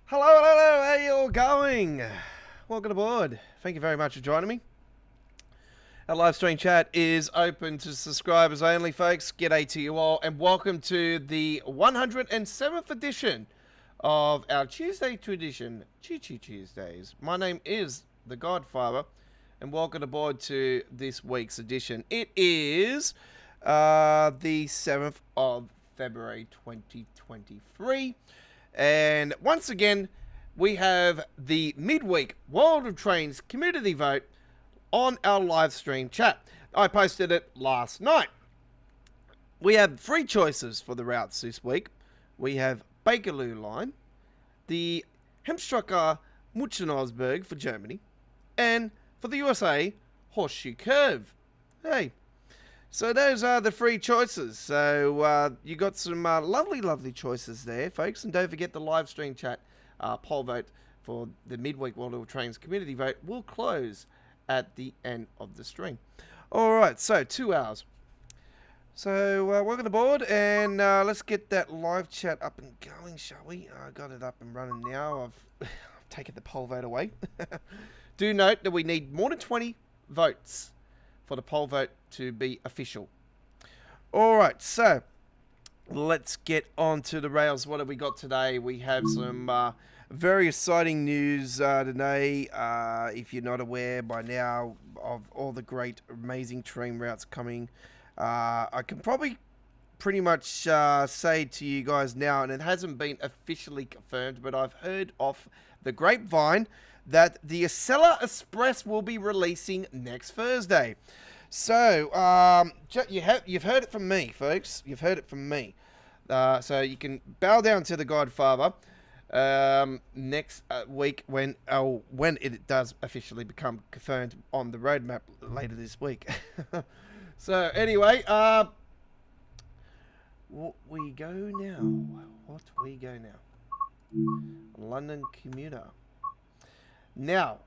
Hello, hello, how you all going? Welcome aboard. Thank you very much for joining me. Our live stream chat is open to subscribers only, folks. G'day to you all, and welcome to the 107th edition of our Tuesday tradition, Choo Choo Tuesdays. My name is The Godfather, and welcome aboard to this week's edition. It is the 7th of February 2023. And once again, we have the midweek World of Trains community vote on our live stream chat. I posted it last night. We have three choices for the routes this week. We have Bakerloo Line, the Hemstrucker Muchenaugsburg for Germany, and for the USA, Horseshoe Curve. Hey. So those are the three choices. So you got some lovely choices there, folks. And don't forget the live stream chat poll vote for the midweek World of Trains community vote will close at the end of the stream. All right, so 2 hours. So welcome aboard, and let's get that live chat up and going, shall we? I got it up and running now. I've taken the poll vote away. Do note that we need more than 20 votes for the poll vote to be official. Alright, so let's get on to the rails. What have we got today? We have some very exciting news today. If you're not aware by now of all the great, amazing train routes coming, I can probably pretty much say to you guys now, and it hasn't been officially confirmed, but I've heard off the grapevine that the Acela Express will be releasing next Thursday. So, you've heard it from me, folks. You've heard it from me. So you can bow down to the Godfather next week when it does officially become confirmed on the roadmap later this week. So anyway, what we go now? London commuter. Now,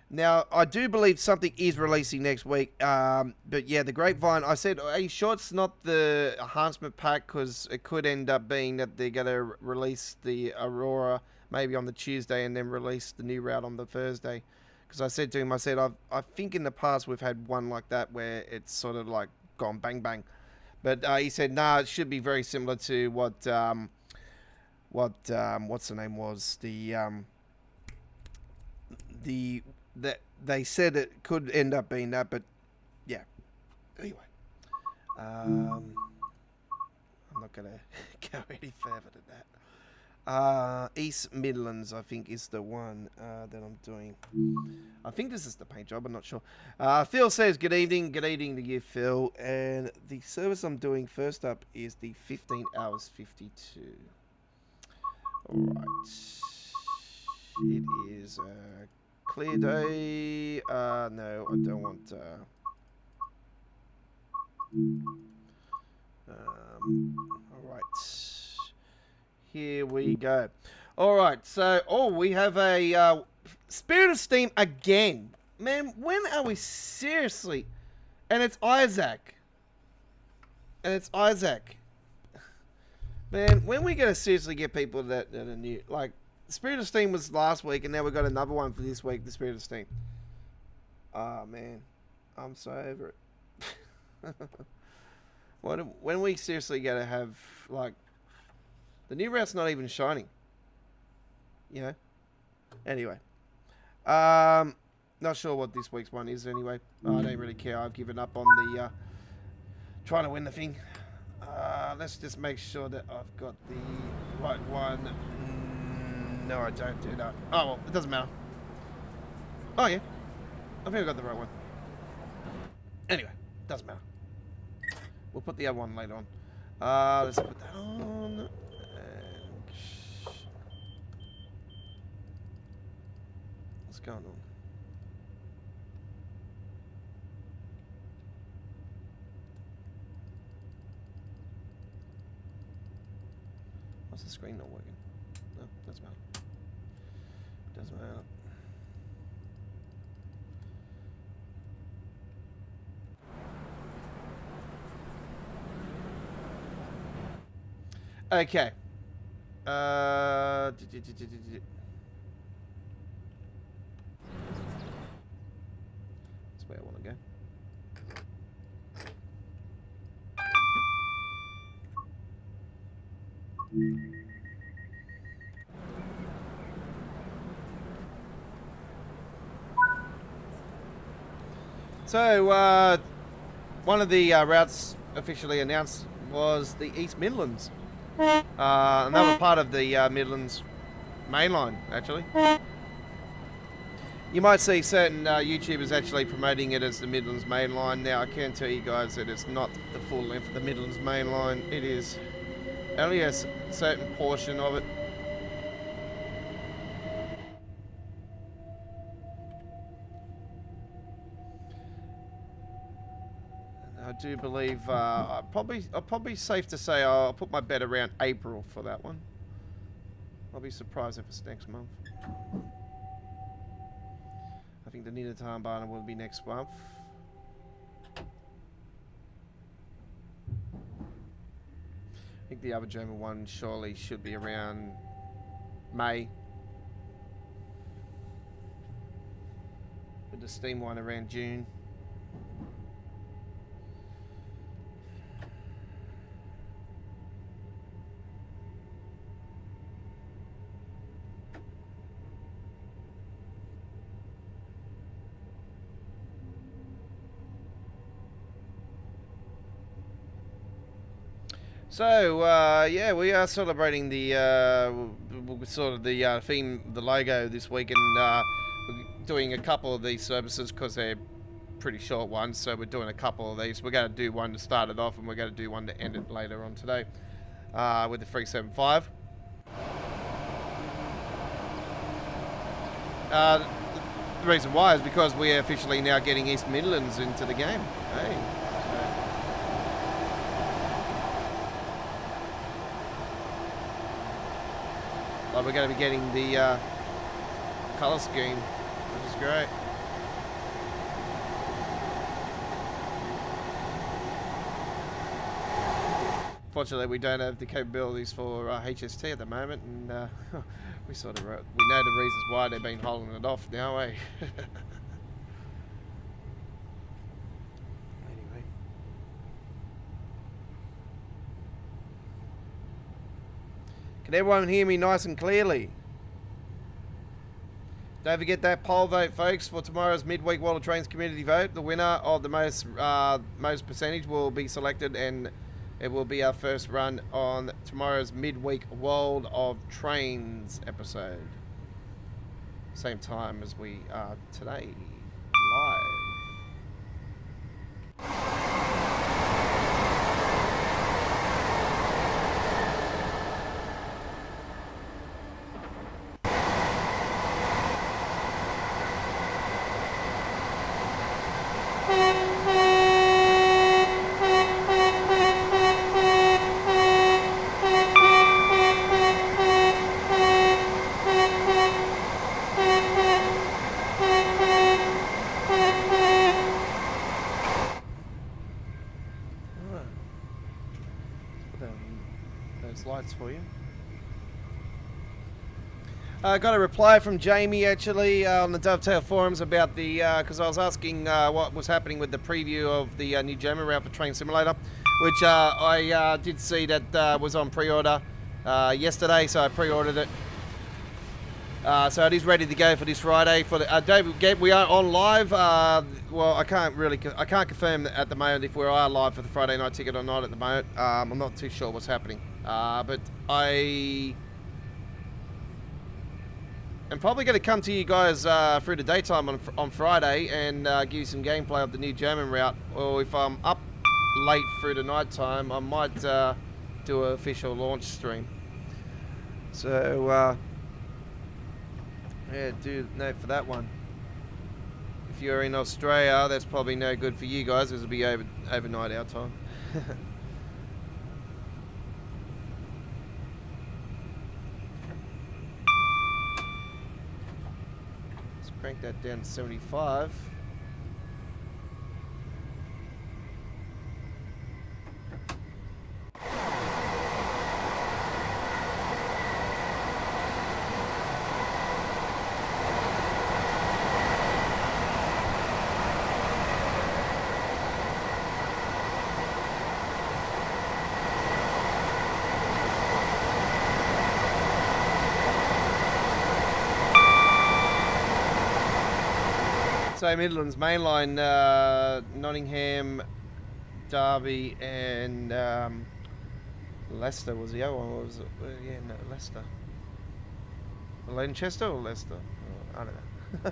now I do believe something is releasing next week. But yeah, the grapevine. I said, are you sure it's not the enhancement pack? Because it could end up being that they're going to release the Aurora maybe on the Tuesday and then release the new route on the Thursday. Because I said to him, I think in the past we've had one like that where it's sort of like gone bang bang. But he said, nah, it should be very similar to what what's the name was that they said it could end up being that, but yeah. Anyway, I'm not gonna go any further than that. East Midlands, I think, is the one that I'm doing. I think this is the paint job. I'm not sure. Phil says, "Good evening, good evening to you, Phil." And the service I'm doing first up is the 15 hours 52. Alright, it is a clear day. No, I don't want alright, here we go. Alright, so we have a Spirit of Steam again. Man, when are we seriously? And it's Isaac. Man, when we gonna seriously get people that are new? Like, Spirit of Steam was last week, and now we got another one for this week, the Spirit of Steam. Oh, man. I'm so over it. When we seriously gotta have, like, the new route's not even shining. You know? Anyway. Not sure what this week's one is anyway. I don't really care. I've given up on the, trying to win the thing. Let's just make sure that I've got the right one. No, I don't do that. Oh, well, it doesn't matter. Oh, yeah. I think I got the right one. Anyway, doesn't matter. We'll put the other one later on. Let's put that on. And what's going on? What's the screen not working? No, doesn't matter. Doesn't matter. Okay. That's where I want to go. So, one of the routes officially announced was the East Midlands. Another part of the Midlands main line, actually. You might see certain YouTubers actually promoting it as the Midlands main line. Now, I can tell you guys that it's not the full length of the Midlands main line. It is only a certain portion of it. I do believe I'll probably safe to say I'll put my bet around April for that one. I'll be surprised if it's next month. I think the Nina Tarnbana will be next month. I think the other German one surely should be around May. With the Steam one around June. So, yeah, we are celebrating the, sort of the theme, the logo this week, and we're doing a couple of these services because they're pretty short ones, so we're doing a couple of these. We're going to do one to start it off, and we're going to do one to end it later on today with the 375. The reason why is because we're officially now getting East Midlands into the game. Hey. We're going to be getting the colour scheme, which is great. Fortunately, we don't have the capabilities for HST at the moment, and we sort of we know the reasons why they've been holding it off now, eh? Anyway. Can everyone hear me nice and clearly? Don't forget that poll vote, folks, for tomorrow's midweek World of Trains community vote. The winner of the most percentage will be selected, and it will be our first run on tomorrow's midweek World of Trains episode. Same time as we are today, live. For you. I got a reply from Jamie actually on the Dovetail forums about the because I was asking what was happening with the preview of the new German route for Train Simulator, which I did see that was on pre-order yesterday, so I pre-ordered it. So it is ready to go for this Friday. For the David, we are on live. Well, I can't confirm at the moment if we are live for the Friday night ticket or not at the moment. I'm not too sure what's happening. But I am probably going to come to you guys through the daytime on Friday and give you some gameplay of the new German route. Or if I'm up late through the night time, I might do an official launch stream. So, yeah, do note for that one. If you're in Australia, that's probably no good for you guys. This will be overnight our time. Crank that down to 75. So Midlands mainline, Nottingham, Derby, and Leicester was the other one. What was it? Yeah, no, Leicester. Lanchester or Leicester? Oh, I don't know.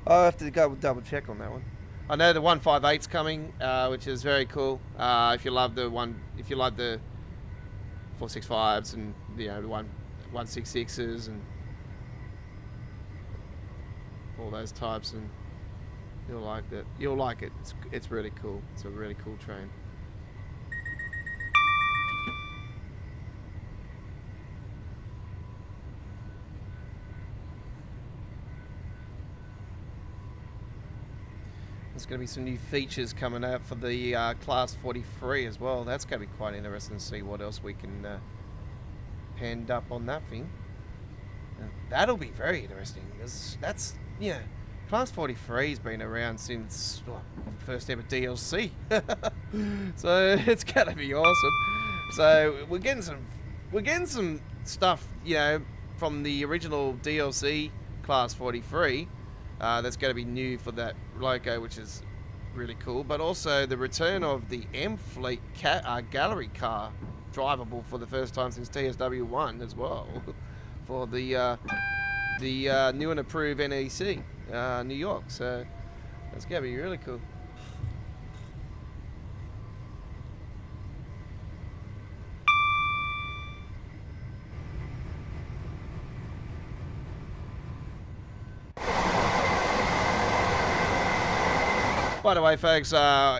I'll have to go double check on that one. I know the 158's coming, which is very cool. If you love the 465s and the 166s and all those types, and you'll like that. You'll like it. It's really cool. It's a really cool train. There's going to be some new features coming out for the Class 43 as well. That's going to be quite interesting to see what else we can hand up on that thing. That'll be very interesting because that's, Class 43 has been around since first ever DLC. So it's going to be awesome. So we're getting some stuff, from the original DLC Class 43. That's going to be new for that Loco, which is really cool. But also the return of the M Fleet gallery car, drivable for the first time since TSW1 as well, for the new and approved NEC, New York. So that's going to be really cool. By the way, folks,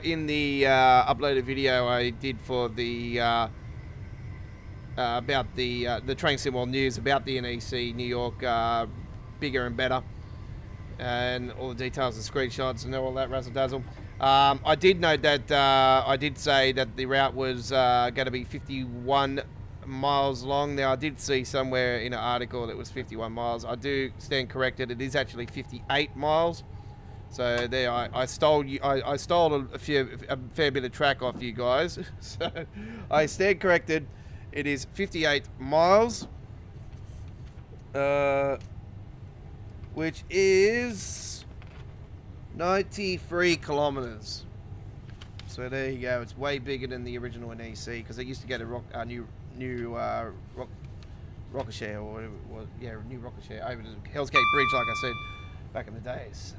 in the uploaded video I did for the about the train symbol news about the NEC New York, bigger and better, and all the details and screenshots and all that razzle dazzle. I did note that I did say that the route was going to be 51 miles long. Now I did see somewhere in an article that it was 51 miles. I do stand corrected. It is actually 58 miles. So there, I stole a fair bit of track off you guys. So I stand corrected. It is 58 miles, which is 93 kilometers. So there you go. It's way bigger than the original NEC because it used to get a new rocket share or whatever it was. Yeah, new rocket share over the Hell's Gate Bridge, like I said back in the days.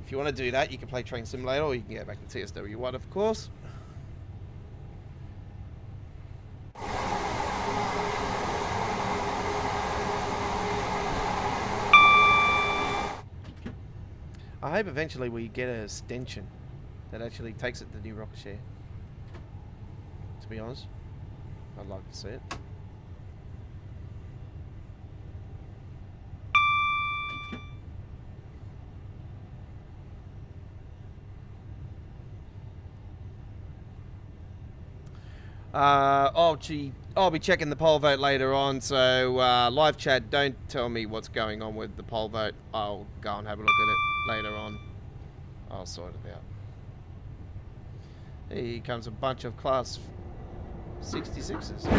If you want to do that, you can play Train Simulator, or you can go back to TSW1, of course. I hope eventually we get an extension that actually takes it to new rocket share. To be honest, I'd like to see it. I'll be checking the poll vote later on, so live chat, don't tell me what's going on with the poll vote. I'll go and have a look at it later on. I'll sort it out. Here comes a bunch of Class 66s. Yeah,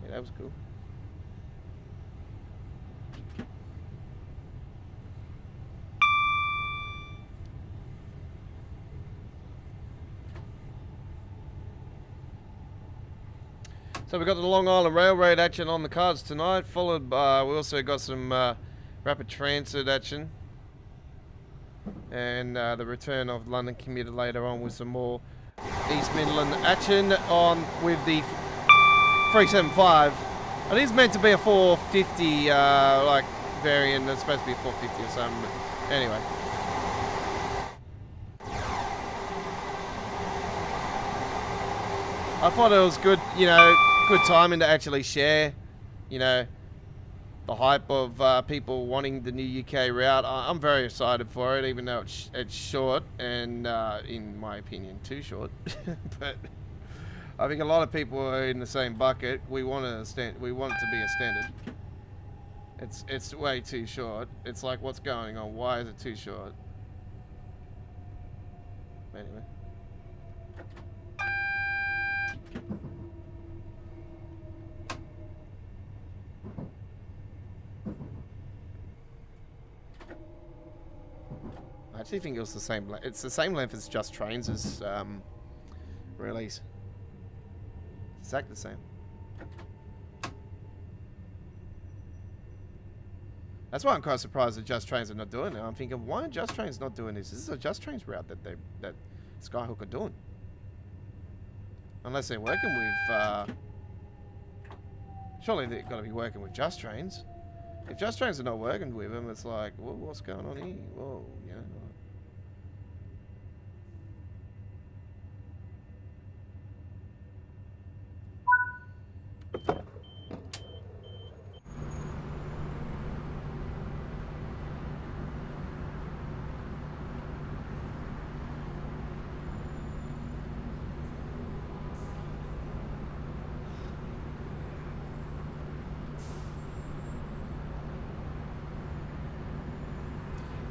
that was cool. So we've got the Long Island Railroad action on the cards tonight, followed by, we also got some rapid transit action. And the return of London Commuter later on with some more East Midland action on with the 375. It is meant to be a 450 like variant. It's supposed to be a 450 or something, but anyway. I thought it was good, good timing to actually share, the hype of people wanting the new UK route. I'm very excited for it, even though it's short and, in my opinion, too short. But I think a lot of people are in the same bucket. We want it to be a standard. It's way too short. It's like, what's going on? Why is it too short? Anyway. I actually think it was the same. It's the same length as Just Trains as release. Exactly the same. That's why I'm quite surprised that Just Trains are not doing it. I'm thinking, why are Just Trains not doing this? This is a Just Trains route that Skyhook are doing. Unless they're working with... surely they've got to be working with Just Trains. If Just Trains are not working with them, it's like, well, what's going on here? Whoa, you know.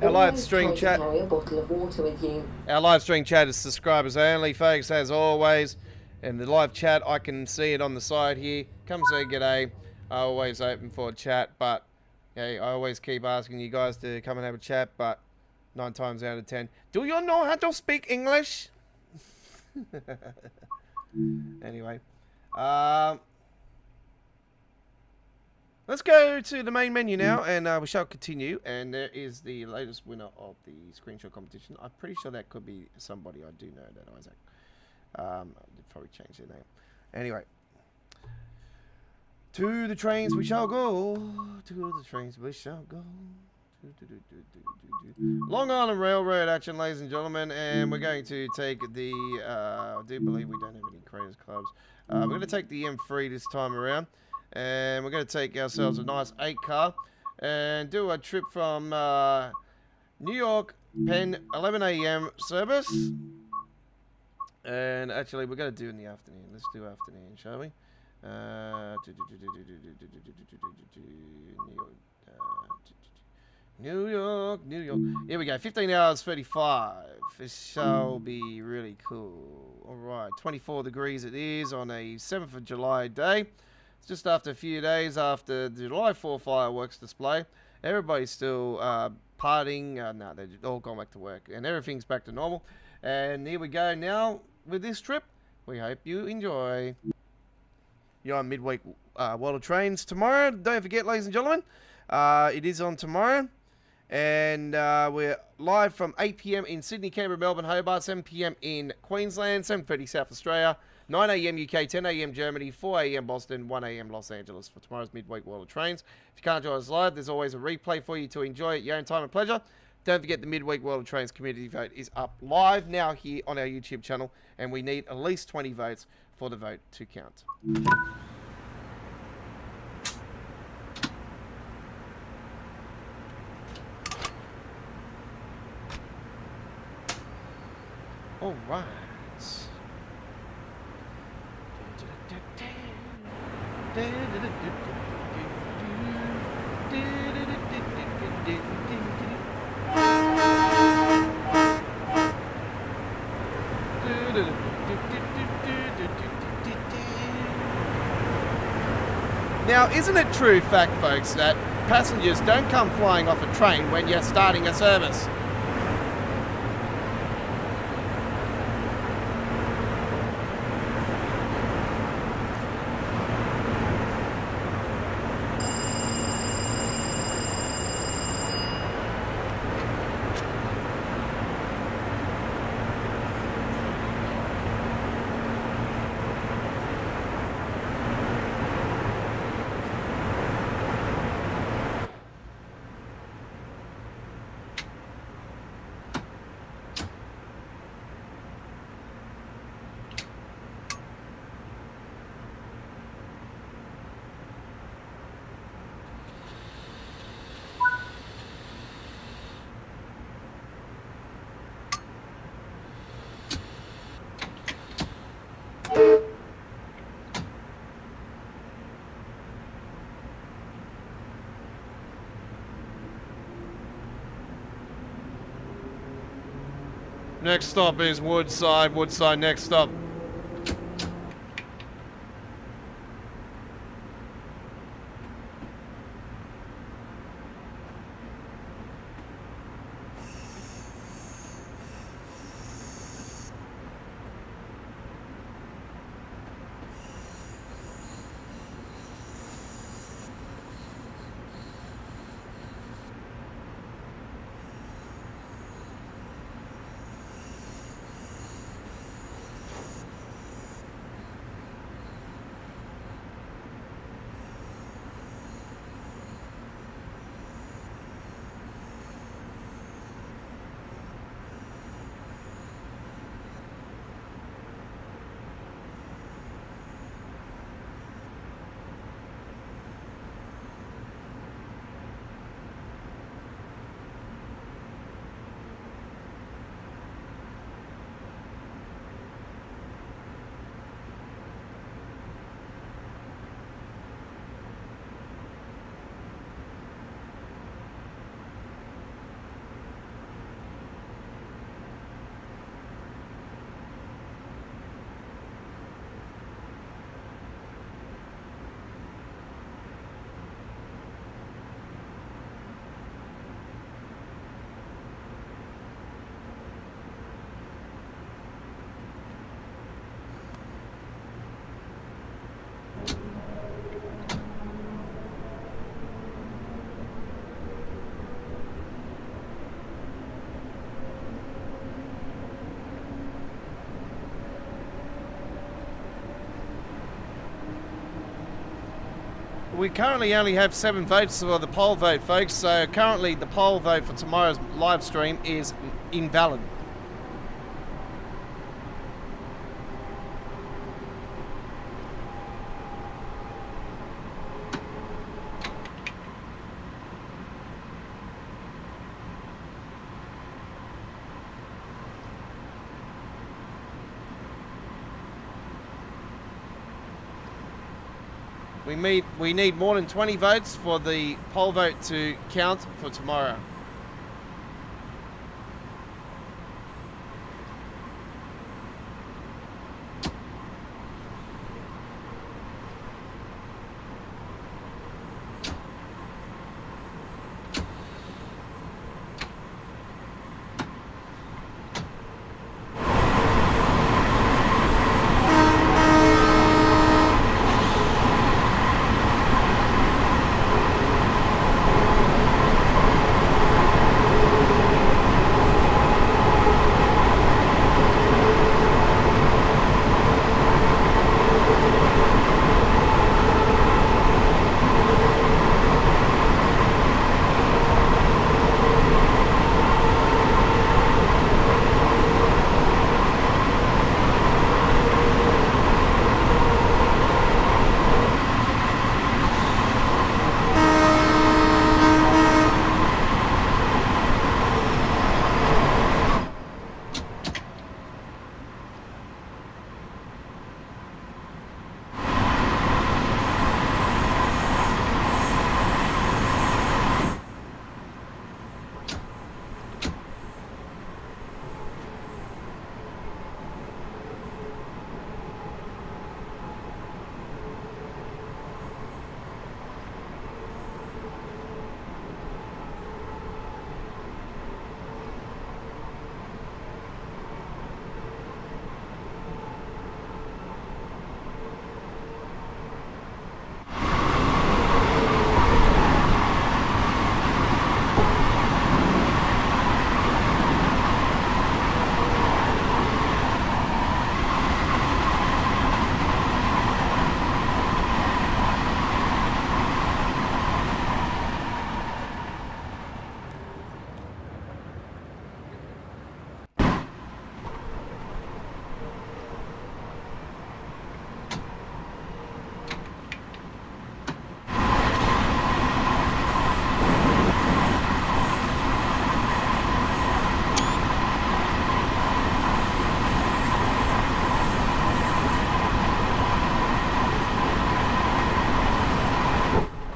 Our live stream chat. Carry a bottle of water with you. Our live stream chat is subscribers only, folks, as always. And the live chat, I can see it on the side here. Come say g'day. I always open for a chat, but yeah, I always keep asking you guys to come and have a chat, but 9 times out of 10, do you know how to speak English? Anyway, let's go to the main menu now, and we shall continue. And there is the latest winner of the screenshot competition. I'm pretty sure that could be somebody I do know, that Isaac. They'd probably change their name. Anyway, to the trains we shall go. To the trains we shall go. Long Island Railroad action, ladies and gentlemen, and we're going to take the, I do believe we don't have any creators clubs. We're going to take the M3 this time around, and we're going to take ourselves a nice 8 car and do a trip from New York, Penn, 11 a.m. service. And actually, we're going to do in the afternoon. Let's do afternoon, shall we? New York, New York. Here we go. 15 hours 35. This shall be really cool. All right, 24 degrees it is on a 7th of July day. It's just after a few days after the July 4 fireworks display. Everybody's still partying. No, they've all gone back to work, and everything's back to normal. And here we go now with this trip. We hope you enjoy. You're on midweek World of Trains tomorrow. Don't forget, ladies and gentlemen, it is on tomorrow. And we're live from 8 p.m. in Sydney, Canberra, Melbourne, Hobart, 7 p.m. in Queensland, 7:30 South Australia, 9 a.m. UK, 10 a.m. Germany, 4 a.m. Boston, 1 a.m. Los Angeles for tomorrow's midweek World of Trains. If you can't join us live, there's always a replay for you to enjoy at your own time and pleasure. Don't forget the midweek World of Trains community vote is up live now here on our YouTube channel, and we need at least 20 votes for the vote to count. All right. Now, isn't it true fact, folks, that passengers don't come flying off a train when you're starting a service? Next stop is Woodside. Woodside, next stop. we currently only have 7 votes for the poll vote, folks. So currently the poll vote for tomorrow's live stream is invalid. We need more than 20 votes for the poll vote to count for tomorrow.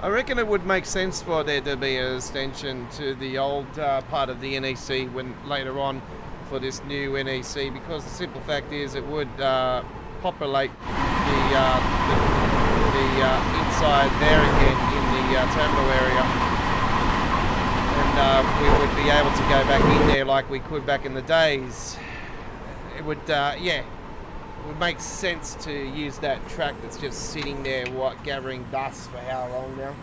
I reckon it would make sense for there to be an extension to the old part of the NEC when later on for this new NEC, because the simple fact is it would populate the inside there again in the terminal area, and we would be able to go back in there like we could back in the days. It would, yeah. It would make sense to use that track that's just sitting there, gathering dust for how long now?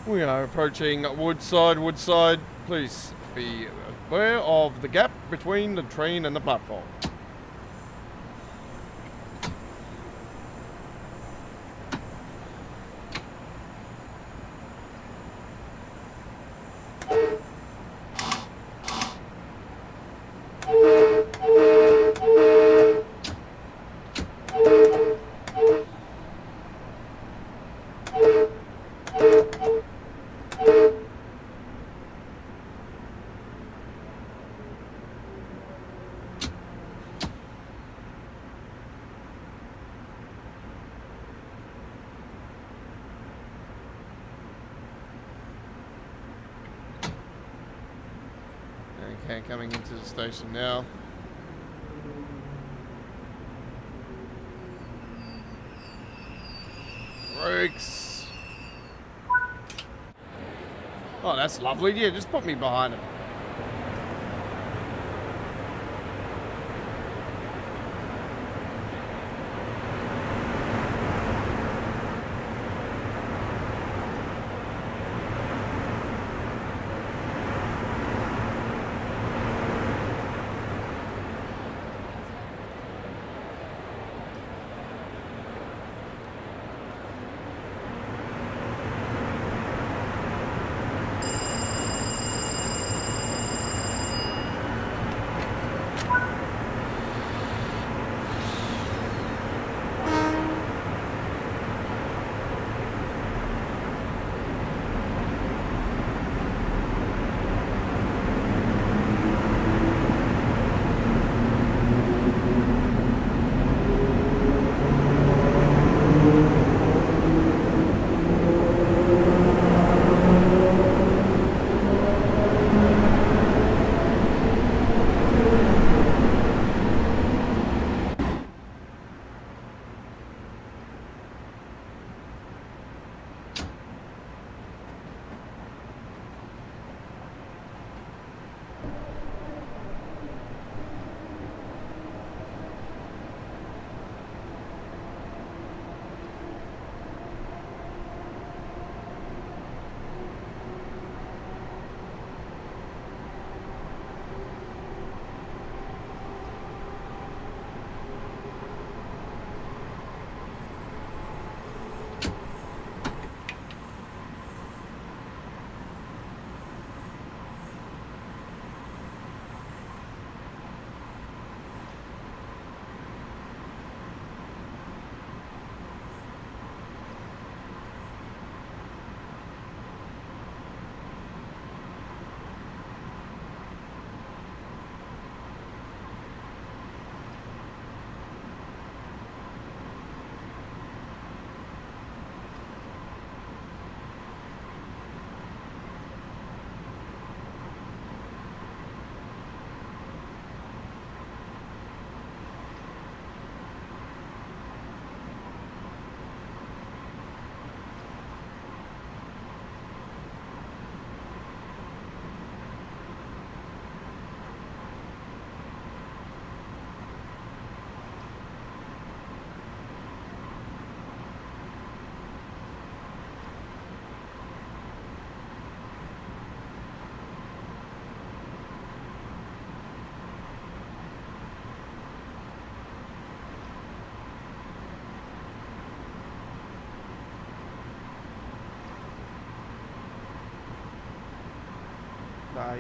We are approaching Woodside. Woodside, please be aware of the gap between the train and the platform. Okay, coming into the station now. Brakes. Oh, that's lovely. Yeah, just put me behind him.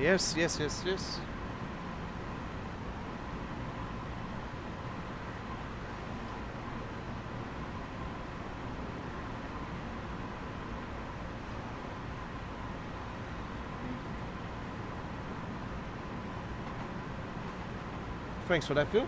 Yes. Thanks for that, Phil.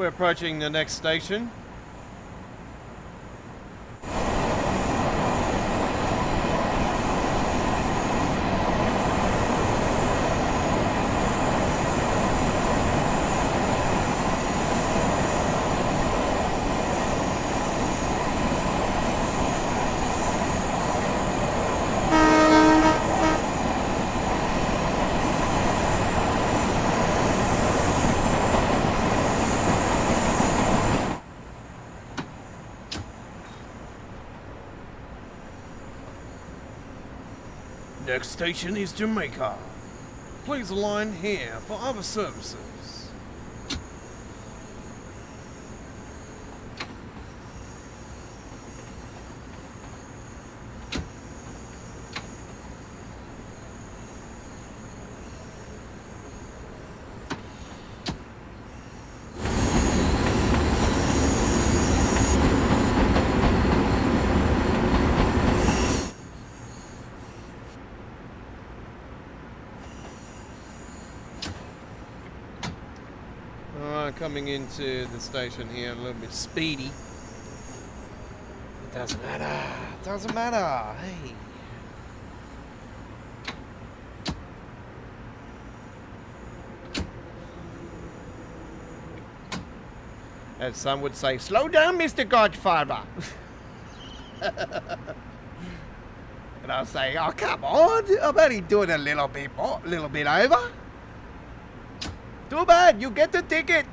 We're approaching the next station. Next station is Jamaica. Please align here for other services. Coming into the station here a little bit speedy. It doesn't matter. It doesn't matter. Hey. As some would say, slow down, Mr. Godfather. And I'll say, oh, come on. I'm only doing a little bit more, a little bit over. Too bad, you get the ticket.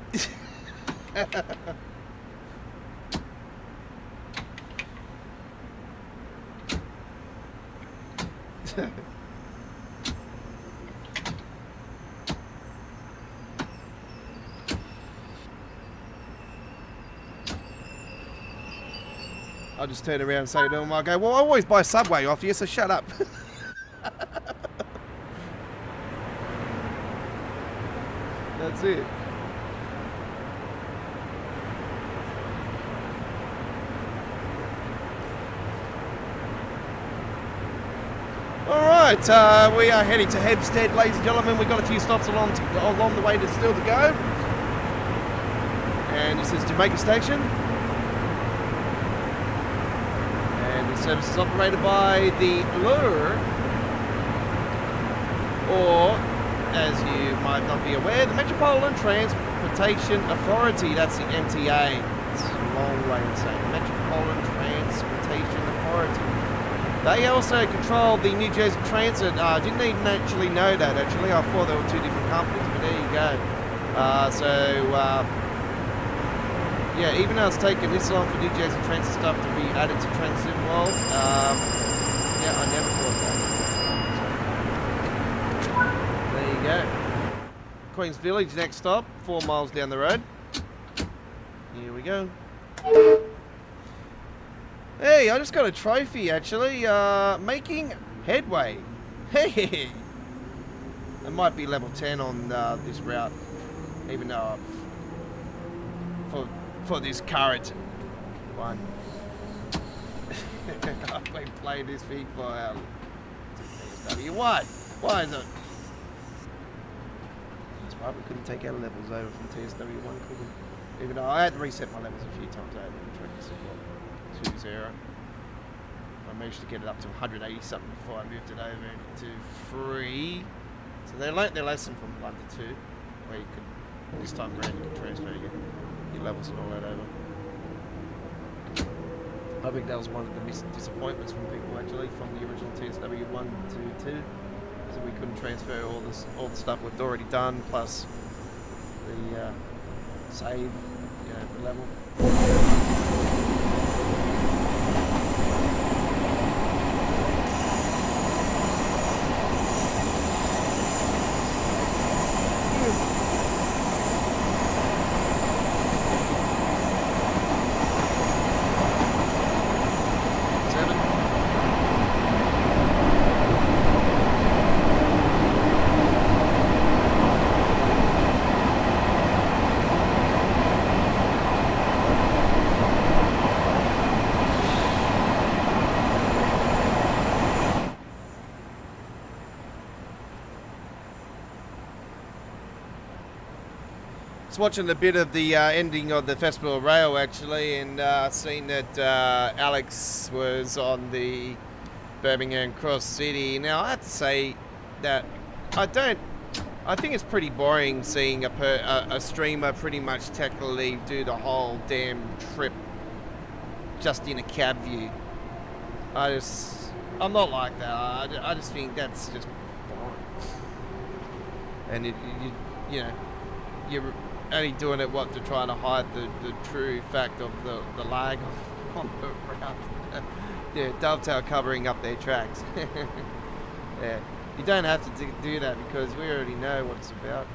I'll just turn around and say to him, I go, well, I always buy Subway off you, so shut up. That's it. Alright, we are heading to Hempstead, ladies and gentlemen. We've got a few stops along the way still to go. And this is Jamaica Station. And the service is operated by the LIRR, or, as you might not be aware, the Metropolitan Transportation Authority. That's the MTA. It's a long way of saying Metropolitan Transportation Authority. They also control the New Jersey Transit. I didn't even actually know that, actually. I thought there were two different companies, but there you go. Yeah, even though it's taken this long for New Jersey Transit stuff to be added to Transit World, yeah, I never thought that. There you go. Queens Village, next stop, 4 miles down the road. Here we go. Hey, I just got a trophy, actually. Making headway. Hey! It might be level 10 on this route, even though for this current one. I've been playing this thing for TSW1. Why is it? That's why we couldn't take our levels over from TSW1, could we? Even though I had to reset my levels a few times over and try to see what 2-0. I managed to get it up to 180 something before I moved it over to 3. So they learnt their lesson from 1 to 2, where you could, this time around, you can transfer your levels and all that over. I think that was one of the disappointments from people, actually, from the original TSW1 to 2. So we couldn't transfer all the stuff we'd already done, plus the save, level. was watching a bit of the ending of the Festival of Rail actually, and seen that Alex was on the Birmingham Cross-City. Now I have to say that I think it's pretty boring seeing a streamer pretty much technically do the whole damn trip just in a cab view. I'm not like that. I just think that's just boring. And you know, you're only doing it to try to hide the true fact of the lag on the route. Yeah, Dovetail covering up their tracks. Yeah, you don't have to do that because we already know what it's about.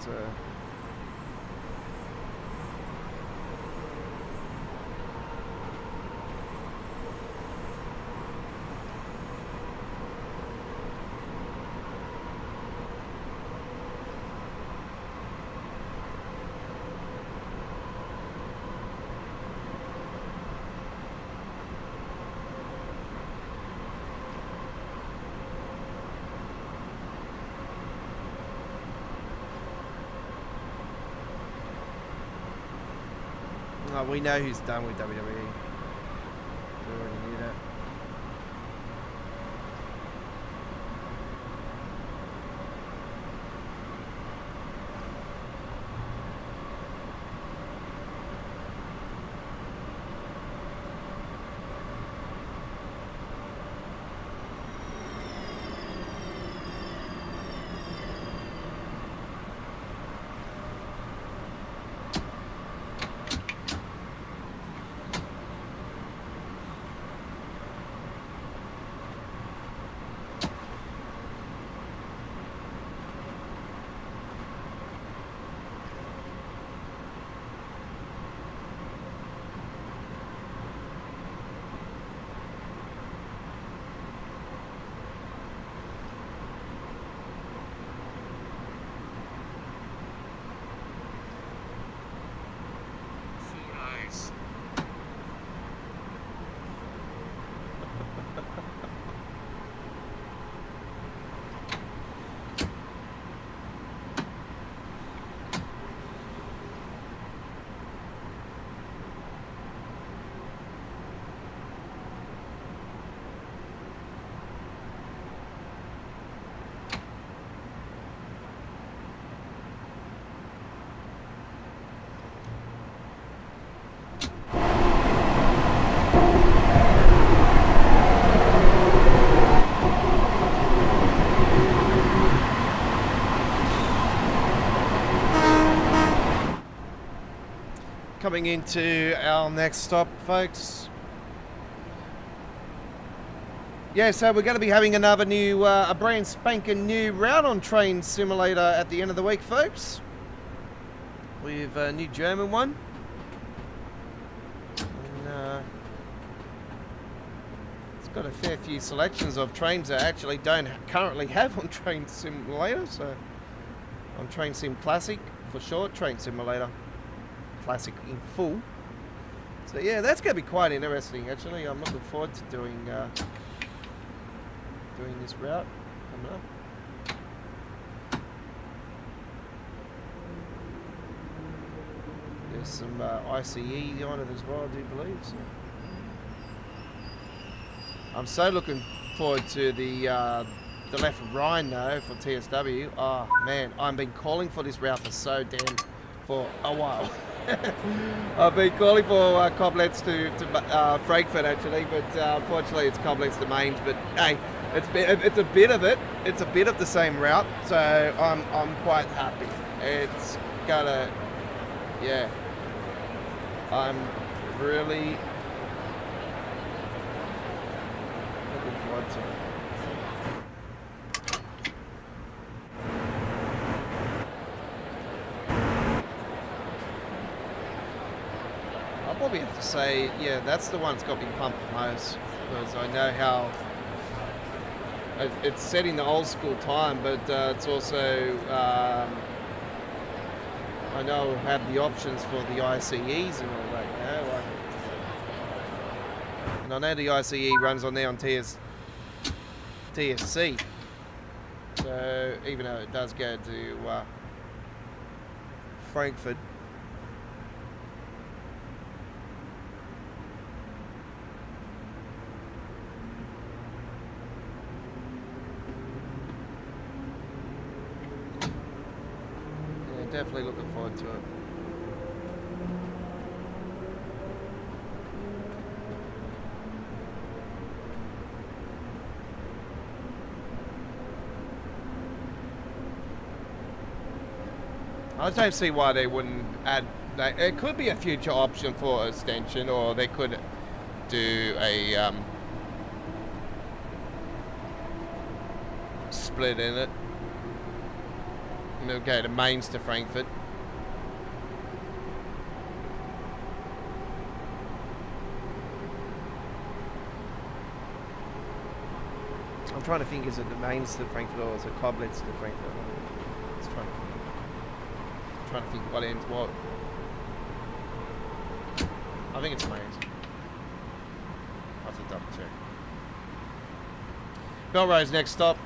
So. Oh, we know who's done with WWE. We already knew that. Coming into our next stop, folks. Yeah, so we're going to be having another new, a brand spanking new route on Train Simulator at the end of the week, folks. We have a new German one. And, it's got a fair few selections of trains that I actually don't currently have on Train Simulator. So, on Train Sim Classic, for short, Train Simulator Classic in full. So yeah, that's going to be quite interesting actually. I'm looking forward to doing this route coming up. There's some ICE on it as well, I do believe. So. I'm so looking forward to the left Rhine though for TSW. Oh man, I've been calling for this route for a while. I've been calling for Koblenz to Frankfurt actually, but unfortunately it's Koblenz to Mainz. But hey, it's a bit of it. It's a bit of the same route, so I'm quite happy. It's gonna, yeah. I'm really looking forward to it. Probably have to say, yeah, that's the one that's got me pumped the most, because I know how it's set in the old school time, but it's also I know I'll have the options for the ICEs and all that, you know, like, and I know the ICE runs on there on TSC, so even though it does go to Frankfurt. Yeah, definitely looking forward to it. I don't see why they wouldn't add that. It could be a future option for extension, or they could do a split in it. And they'll go to Mainz to Frankfurt. I'm trying to think, is it the Mainz to Frankfurt or is it Koblenz to Frankfurt? Let's try to think. Trying to think what ends what. I think it's Mainz. I'll have to double check. Belrose next stop.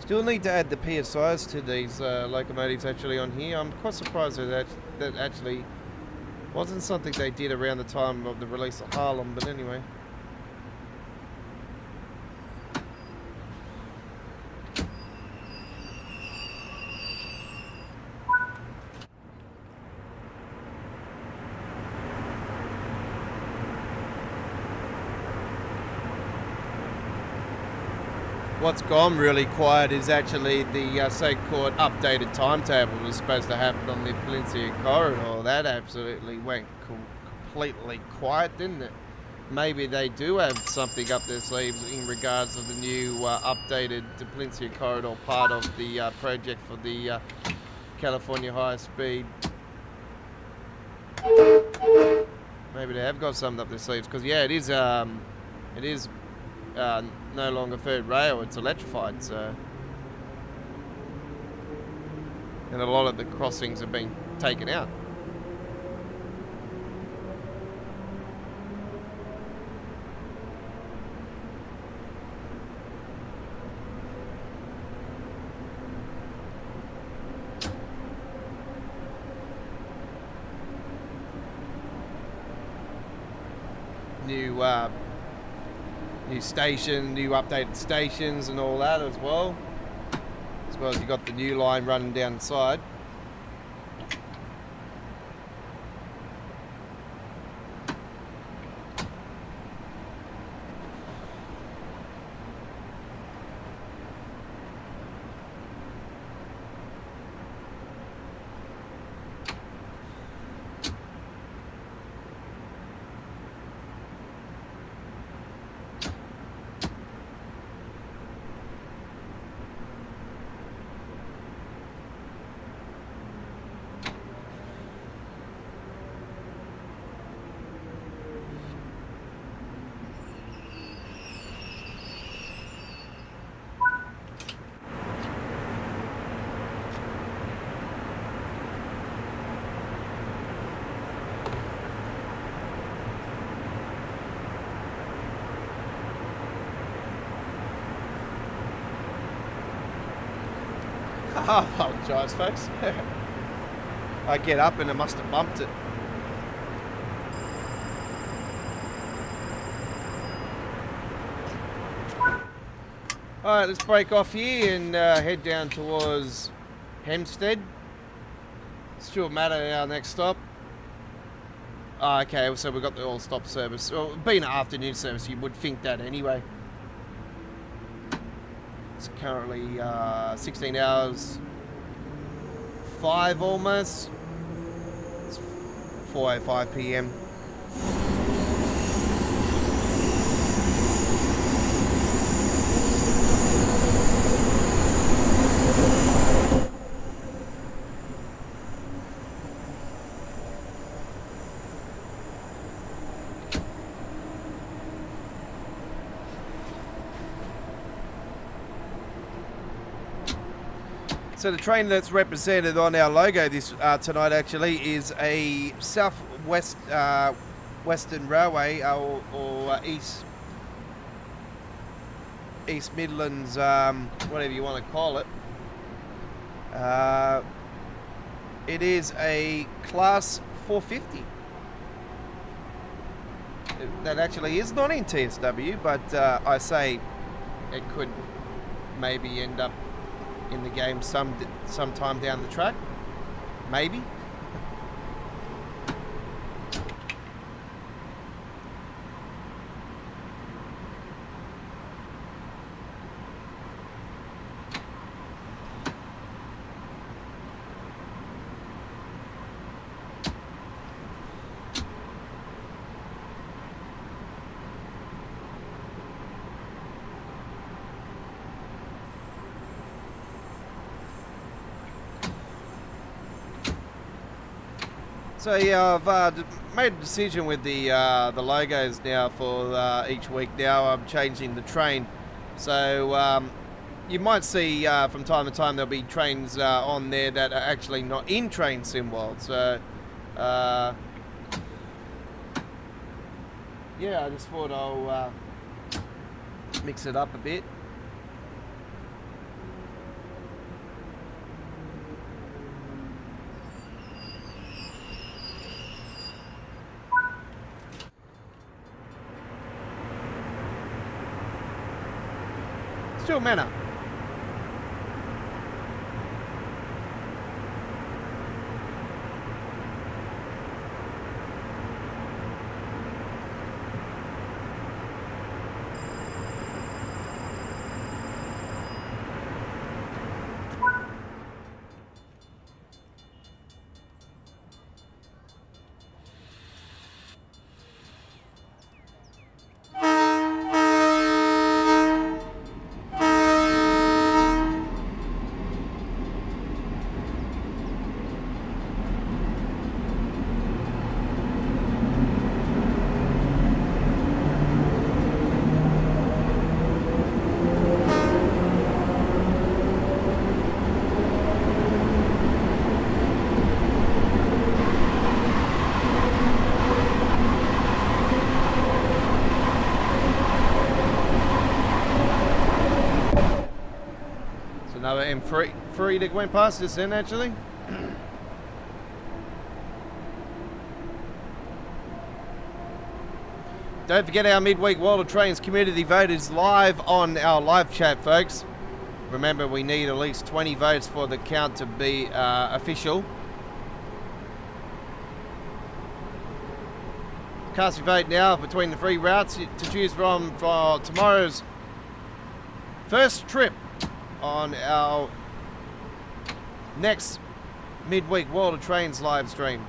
Still need to add the PSIs to these locomotives actually on here. I'm quite surprised that actually wasn't something they did around the time of the release of Harlem, but anyway. What's gone really quiet is actually the so-called updated timetable was supposed to happen on the Peninsula Corridor. That absolutely went completely quiet, didn't it? Maybe they do have something up their sleeves in regards to the new updated Peninsula Corridor, part of the project for the California High Speed. Maybe they have got something up their sleeves, because yeah, it is no longer third rail, it's electrified, so. And a lot of the crossings have been taken out. New station, new updated stations and all that as well. As well as you got the new line running down the side. I apologise, folks. I get up and I must have bumped it. Alright, let's break off here and head down towards Hempstead. Stuart Matter, our next stop. Okay, so we've got the all-stop service. Well, being an afternoon service, you would think that anyway. It's currently 16 hours 5 almost. It's 4:05 p.m. So the train that's represented on our logo this tonight actually is a Southwest Western Railway or East Midlands, whatever you want to call it. It is a Class 450. That actually is not in TSW, but I say it could maybe end up in the game sometime down the track. Maybe. So yeah, I've made a decision with the logos now for each week. Now I'm changing the train, so you might see from time to time there'll be trains on there that are actually not in Train Sim World. So yeah, I just thought I'll mix it up a bit. Still manner. Another M3 that went past us then, actually. Don't forget our midweek World of Trains community vote is live on our live chat, folks. Remember, we need at least 20 votes for the count to be official. Cast your vote now between the three routes to choose from for tomorrow's first trip on our next midweek World of Trains live stream.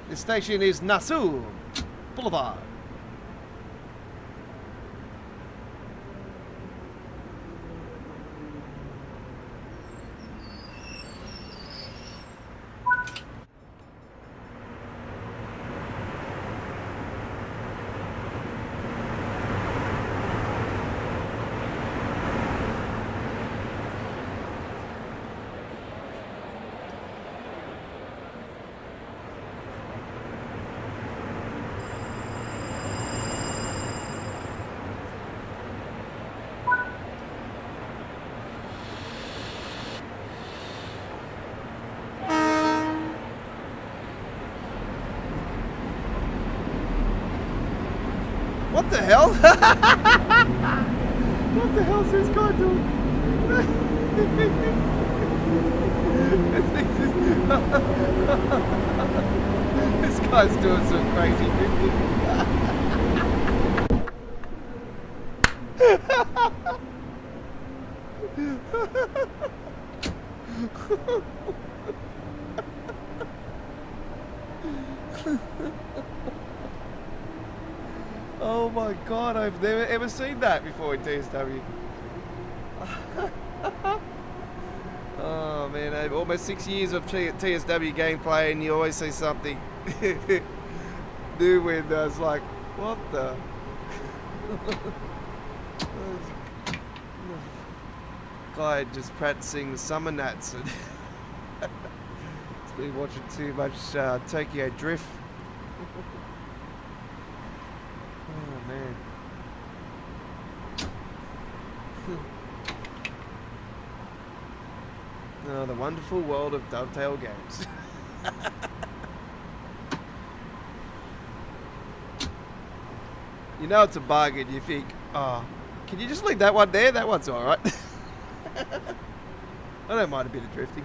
The station is Nassau Boulevard. What the hell? What the hell's this guy doing? This guy's doing some crazy drifting. Oh my god, I've never ever seen that before in TSW. Oh man, over almost 6 years of TSW gameplay and you always see something new when I was like, what the? Guy just practicing the summer nats and he's been watching too much Tokyo Drift. Oh man. Oh, the wonderful world of Dovetail games. You know it's a bug and you think, oh, can you just leave that one there? That one's alright. I don't mind a bit of drifting.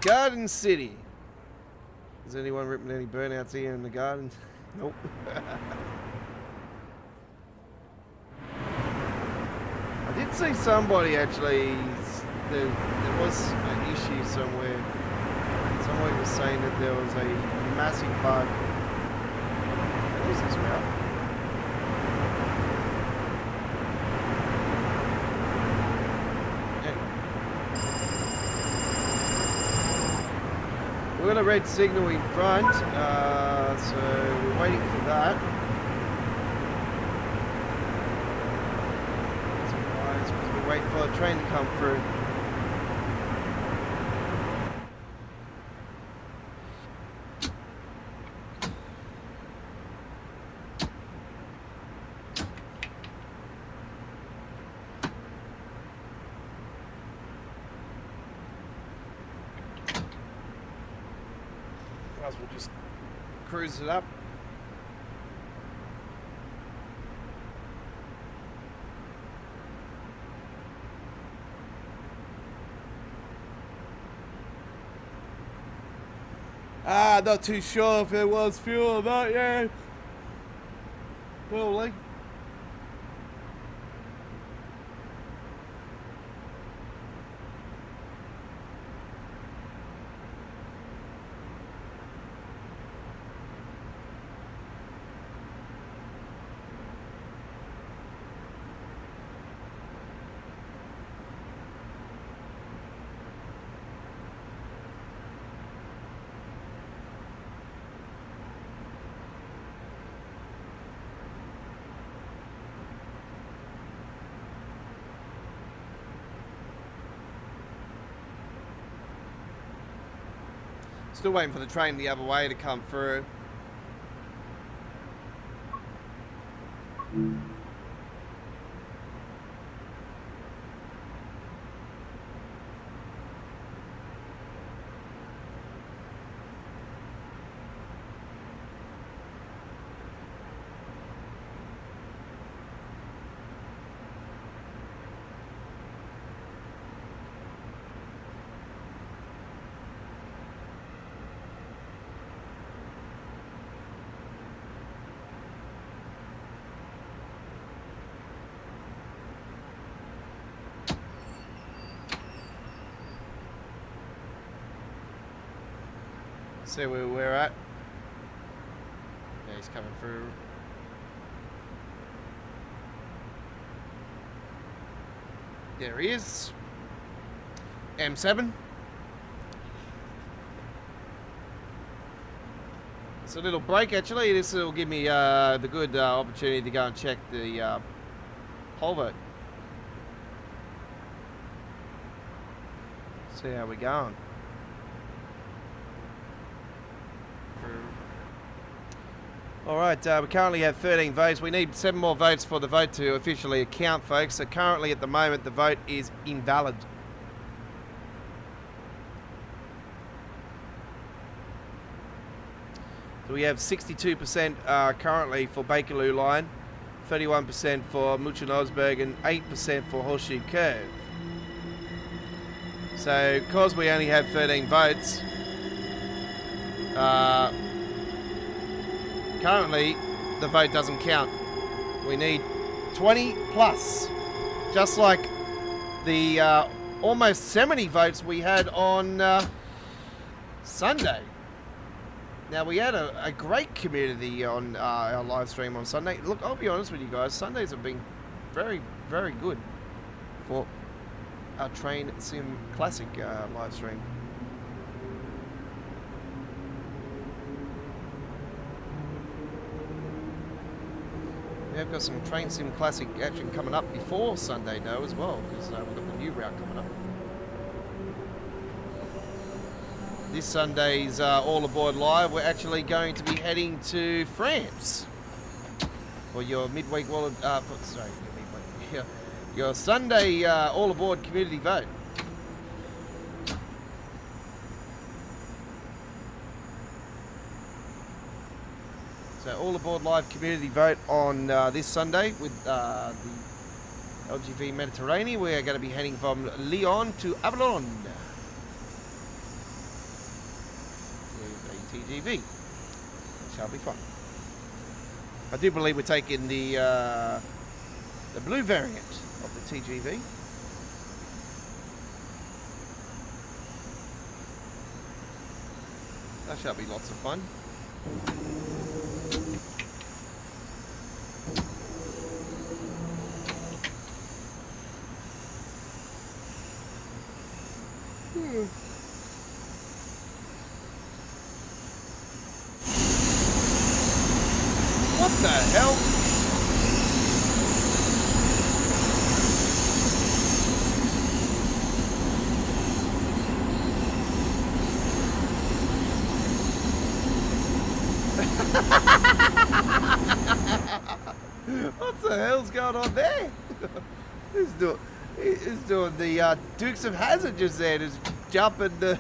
Garden City. Is anyone ripping any burnouts here in the garden? Nope. I did see somebody actually. There was an issue somewhere. Somebody was saying that there was a massive bug. What is this route? We've got a red signal in front, so we're waiting for that. Because we're waiting for a train to come through. We'll just cruise it up. Not too sure if there was fuel or not yet. Probably. Still waiting for the train the other way to come through. See where we're at. Yeah, he's coming through. There he is. M7. It's a little break actually. This will give me the good opportunity to go and check the whole vote. See how we're going. Alright, we currently have 13 votes. We need 7 more votes for the vote to officially account, folks. So currently at the moment the vote is invalid. So we have 62% currently for Bakerloo line, 31% for Muchen-Osberg, and 8% for Horseshoe Curve. So, because we only have 13 votes, currently the vote doesn't count. We need 20 plus, just like the almost 70 votes we had on Sunday. Now, we had a great community on our live stream on Sunday. Look, I'll be honest with you guys, Sundays have been very, very good for our Train Sim Classic live stream. We have got some Train Sim Classic action coming up before Sunday, though, as well, because we've got the new route coming up. This Sunday's All Aboard Live, we're actually going to be heading to France for your midweek your Sunday All Aboard community vote. So All Aboard Live community vote on this Sunday with the LGV Mediterranean. We are going to be heading from Lyon to Avallon. TGV. It shall be fun. I do believe we're taking the blue variant of the TGV. That shall be lots of fun. What the hell? What the hell's going on there? He's doing the Dukes of Hazzard just there, just jumping the...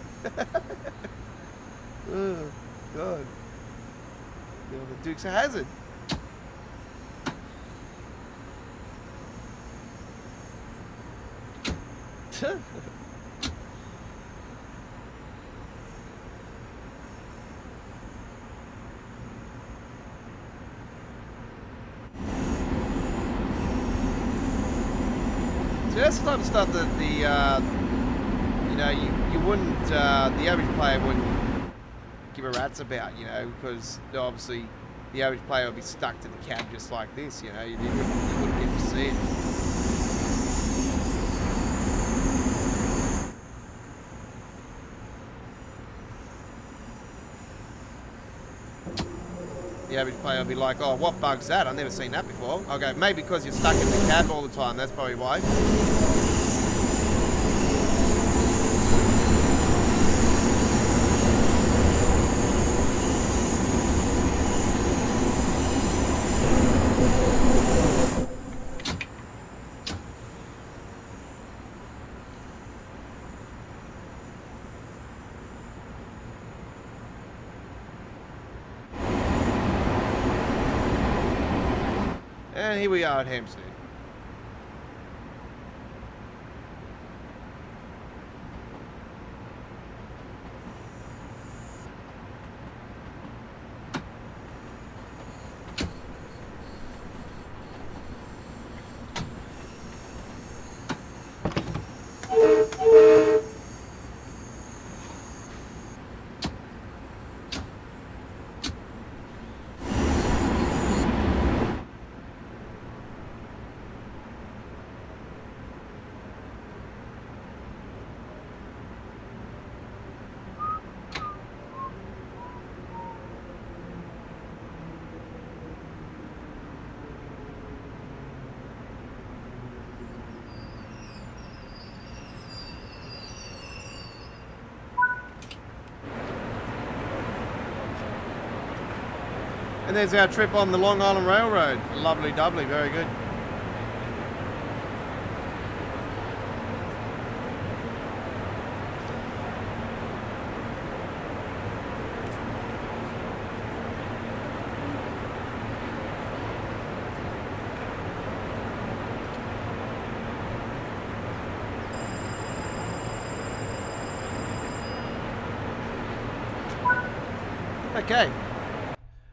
Oh, God. Doing the Dukes of Hazzard. So that's the type of stuff that the you wouldn't the average player wouldn't give a rat's about, because obviously the average player would be stuck to the cab just like this, you wouldn't get to see it. The average player will be like, oh, what bug's that? I've never seen that before. I'll go, maybe because you're stuck in the cab all the time. That's probably why. And here we are at Hampstead. And there's our trip on the Long Island Railroad. Lovely doubly, very good. Okay.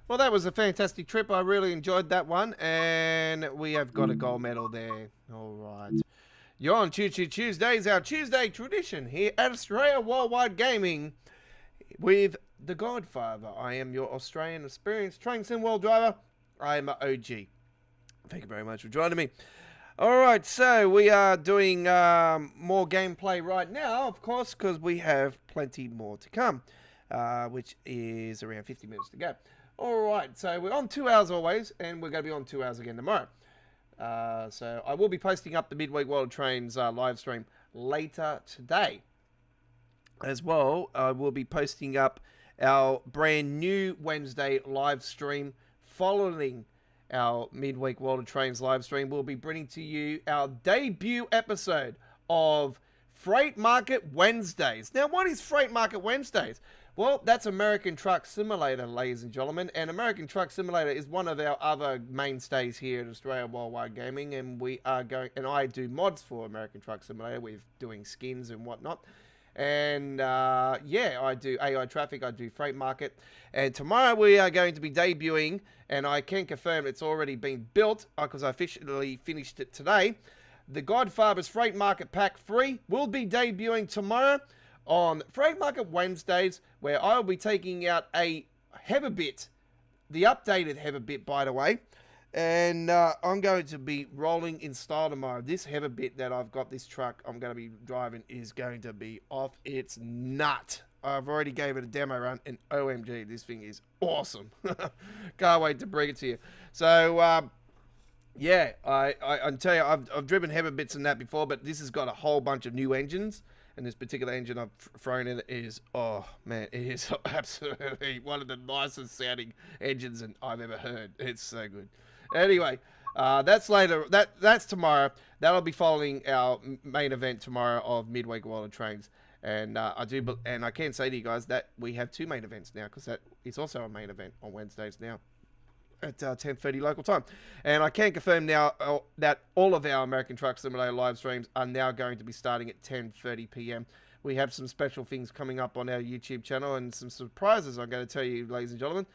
Well, that was a fantastic trip. I really enjoyed that one. And we have got a gold medal there. All right. You're on Choo Choo Tuesdays, our Tuesday tradition here at Australia Worldwide Gaming with The Godfather. I am your Australian experienced train sim world driver. I am an OG. Thank you very much for joining me. Alright, so we are doing more gameplay right now, of course, because we have plenty more to come, which is around 50 minutes to go. Alright, so we're on 2 hours always, and we're going to be on 2 hours again tomorrow. So I will be posting up the Midweek World of Trains live stream later today. As well, I will be posting up our brand new Wednesday live stream following our Midweek World of Trains live stream. We'll be bringing to you our debut episode of Freight Market Wednesdays. Now, what is Freight Market Wednesdays? Well, that's American Truck Simulator, ladies and gentlemen. And American Truck Simulator is one of our other mainstays here at Australia Worldwide Gaming. And we are going, and I do mods for American Truck Simulator. We're doing skins and whatnot. And yeah, I do AI traffic, I do Freight Market. And tomorrow we are going to be debuting, and I can confirm it's already been built because I officially finished it today. The Godfather's Freight Market Pack 3 will be debuting tomorrow on Freight Market Wednesdays, where I will be taking out a Heaverbit, the updated Heaverbit, by the way. And I'm going to be rolling in style tomorrow. This Heaverbit that I've got, this truck I'm going to be driving, is going to be off its nut. I've already gave it a demo run, and OMG, this thing is awesome. Can't wait to bring it to you. So, yeah, I tell you, I've driven Heaverbits and that before, but this has got a whole bunch of new engines. And this particular engine I've thrown in is, oh man, it is absolutely one of the nicest sounding engines I've ever heard. It's so good. Anyway, that's later. That's tomorrow. That'll be following our main event tomorrow of Midweek World of Trains. And I can say to you guys that we have 2 main events now, because that is also a main event on Wednesdays now at 10:30 local time. And I can confirm now that all of our American Truck Simulator live streams are now going to be starting at 10:30 p.m. We have some special things coming up on our YouTube channel and some surprises I'm going to tell you, ladies and gentlemen.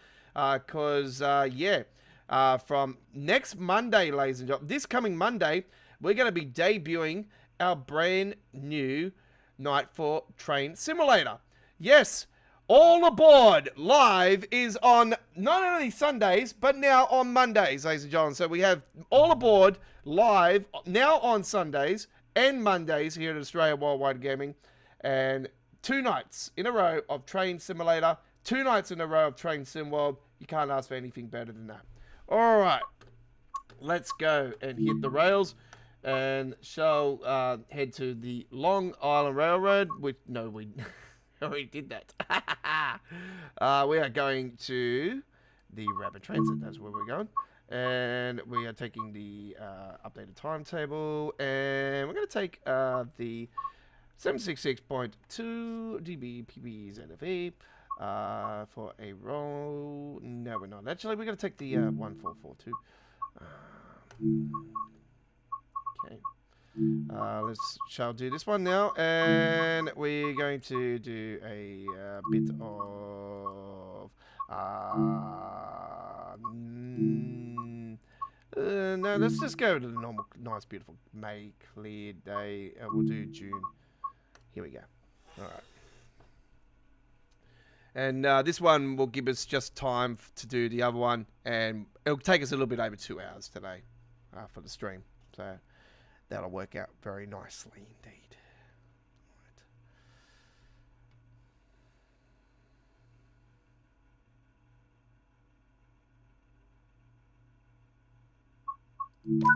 From next Monday, ladies and gentlemen, this coming Monday, we're going to be debuting our brand new Night for Train Simulator. Yes, All Aboard Live is on not only Sundays, but now on Mondays, ladies and gentlemen. So we have All Aboard Live now on Sundays and Mondays here at Australia Worldwide Gaming. And 2 nights in a row of Train Simulator, 2 nights in a row of Train Sim World. You can't ask for anything better than that. All right, let's go and hit the rails. And shall head to the Long Island Railroad, which, no, we already did that. We are going to the Rapid Transit, that's where we're going. And we are taking the updated timetable, and we're going to take the 766.2 dB PB ZFE for a roll. No, we're not. Actually, we're going to take the 1442. Okay, shall do this one now, and we're going to do a bit of no, let's just go to the normal, nice, beautiful May clear day. We'll do June. Here we go. All right. And this one will give us just time to do the other one, and it'll take us a little bit over 2 hours today for the stream. So that'll work out very nicely indeed. Right.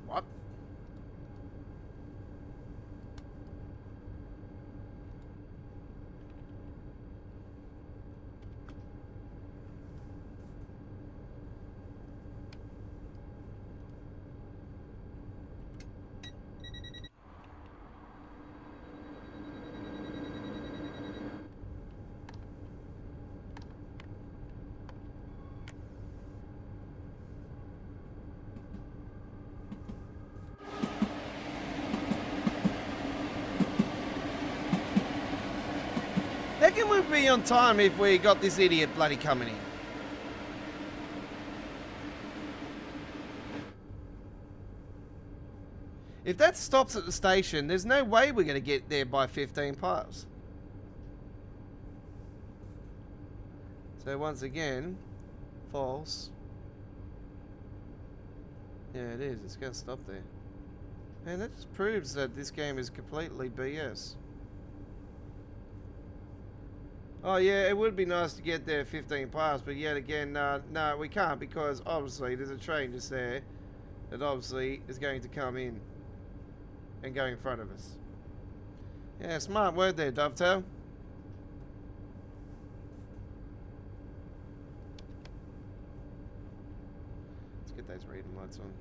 What? would we be on time if we got this idiot bloody coming in? If that stops at the station, there's no way we're going to get there by 15 past. So once again, false. Yeah, it is. It's going to stop there. Man, that just proves that this game is completely BS. Oh yeah, it would be nice to get there 15 past, but yet again, no, we can't, because obviously there's a train just there that obviously is going to come in and go in front of us. Yeah, smart word there, Dovetail. Let's get those reading lights on.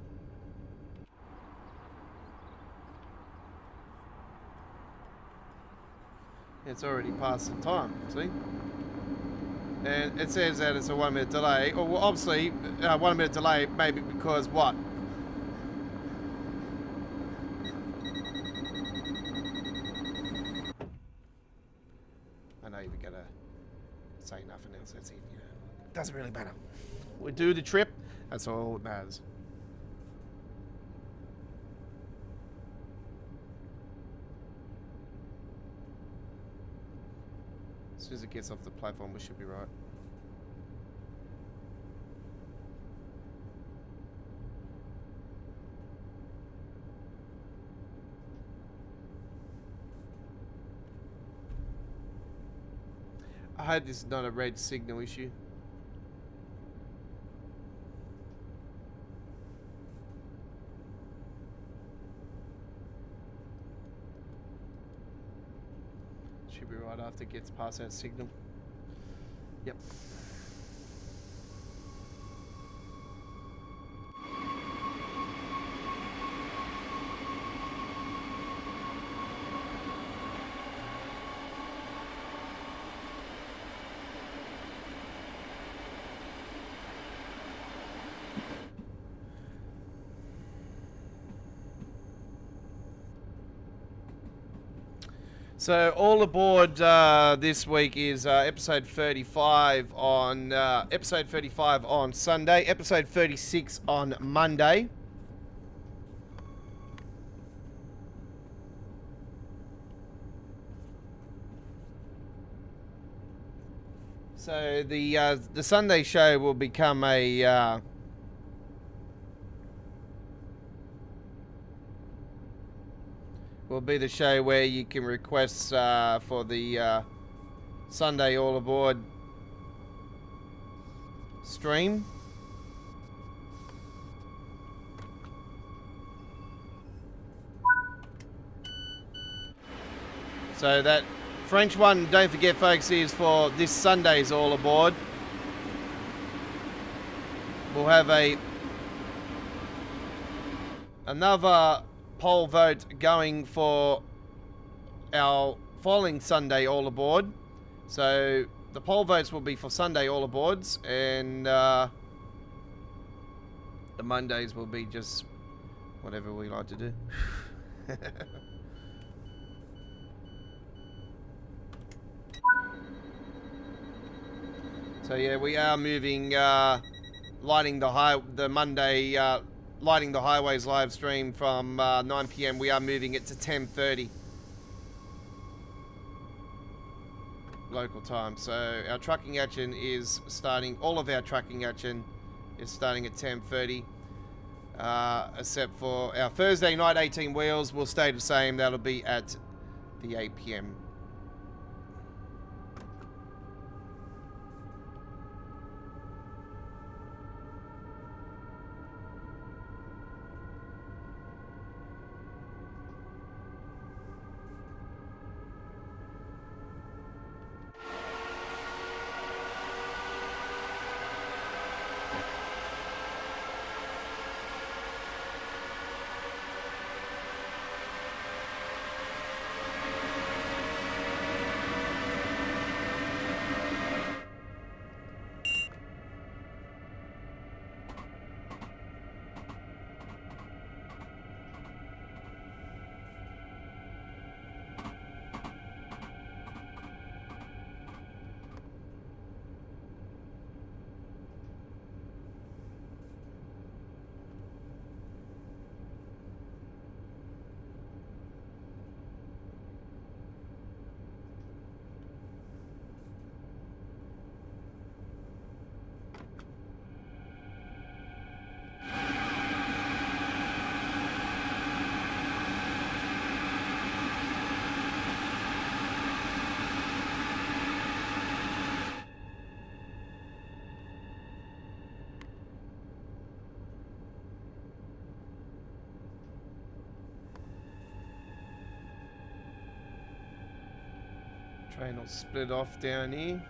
It's already past the time, see? And it says that it's a 1 minute delay. Or well, obviously, 1 minute delay, maybe because what? I know you're gonna say nothing else. That's it, you know. It doesn't really matter. We do the trip, that's all that matters. As soon as it gets off the platform, we should be right. I hope this is not a red signal issue. Should be right after it gets past that signal. Yep. So all aboard this week is episode 35 on Sunday, episode 36 on Monday. So the Sunday show will become a will be the show where you can request for the Sunday All Aboard stream. So that French one, don't forget folks, is for this Sunday's All Aboard. We'll have another poll vote going for our following Sunday All Aboard. So the poll votes will be for Sunday All Aboards, and the Mondays will be just whatever we like to do. So yeah, we are moving lighting the Monday Lighting the Highways live stream from 9 PM. We are moving it to 10:30 local time. So our trucking action is starting. All of our trucking action is starting at 10:30, except for our Thursday night 18 wheels will stay the same. That'll be at the 8 PM. Train will split off down here.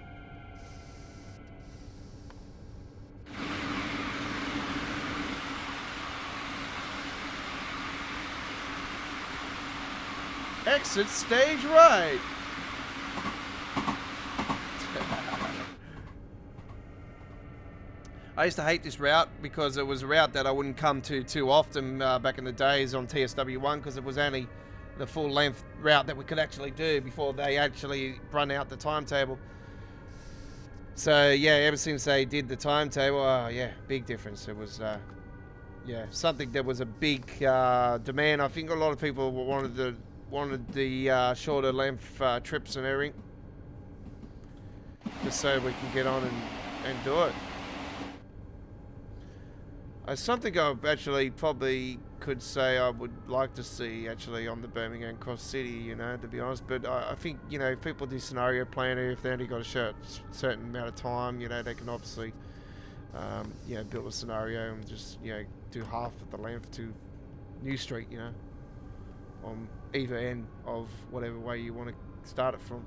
Exit stage right. I used to hate this route because it was a route that I wouldn't come to too often back in the days on TSW1 because it was only the full length route that we could actually do before they actually run out the timetable. So yeah, ever since they did the timetable, yeah, big difference. It was yeah, something that was a big demand. I think a lot of people wanted the shorter length trips and everything, just so we can get on and do it. Something I actually probably could say I would like to see actually on the Birmingham Cross-City, you know, to be honest. But I think, you know, if people do scenario planning, if they only got a certain amount of time, you know, they can obviously, you know, build a scenario and just, you know, do half of the length to New Street, you know, on either end of whatever way you want to start it from.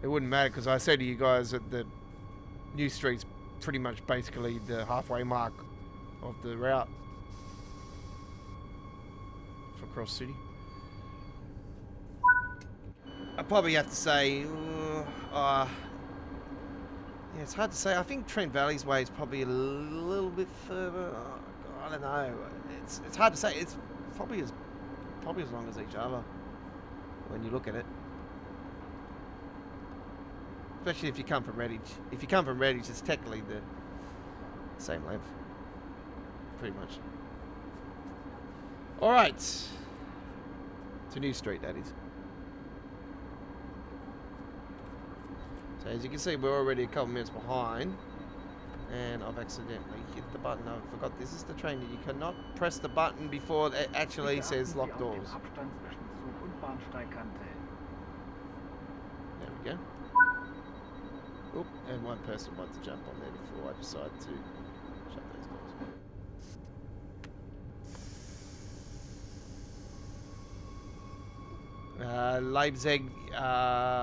It wouldn't matter because I said to you guys that the New Street's pretty much basically the halfway mark of the route for Cross-City. I probably have to say, yeah, it's hard to say. I think Trent Valley's way is probably a little bit further. I don't know. It's hard to say. It's probably as long as each other when you look at it. Especially if you come from Redditch. If you come from Redditch, it's technically the same length. Pretty much. Alright. To New Street, that is. So as you can see, we're already a couple minutes behind. And I've accidentally hit the button. I forgot this is the train that you cannot press the button before it actually says locked doors. There we go. Oop, and one person wants to jump on there before I decide to shut those doors. Leipzig,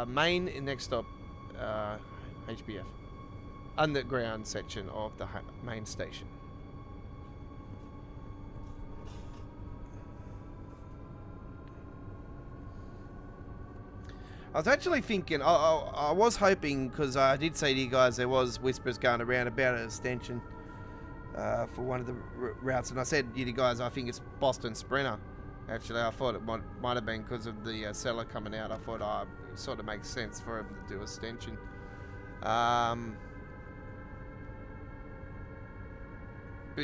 main, next stop, HBF. Underground section of the main station. I was actually thinking, I was hoping, because I did say to you guys there was whispers going around about an extension for one of the routes, and I said to you guys, I think it's Boston Sprinter. Actually, I thought it might have been because of the seller coming out. I thought it sort of makes sense for him to do extension. But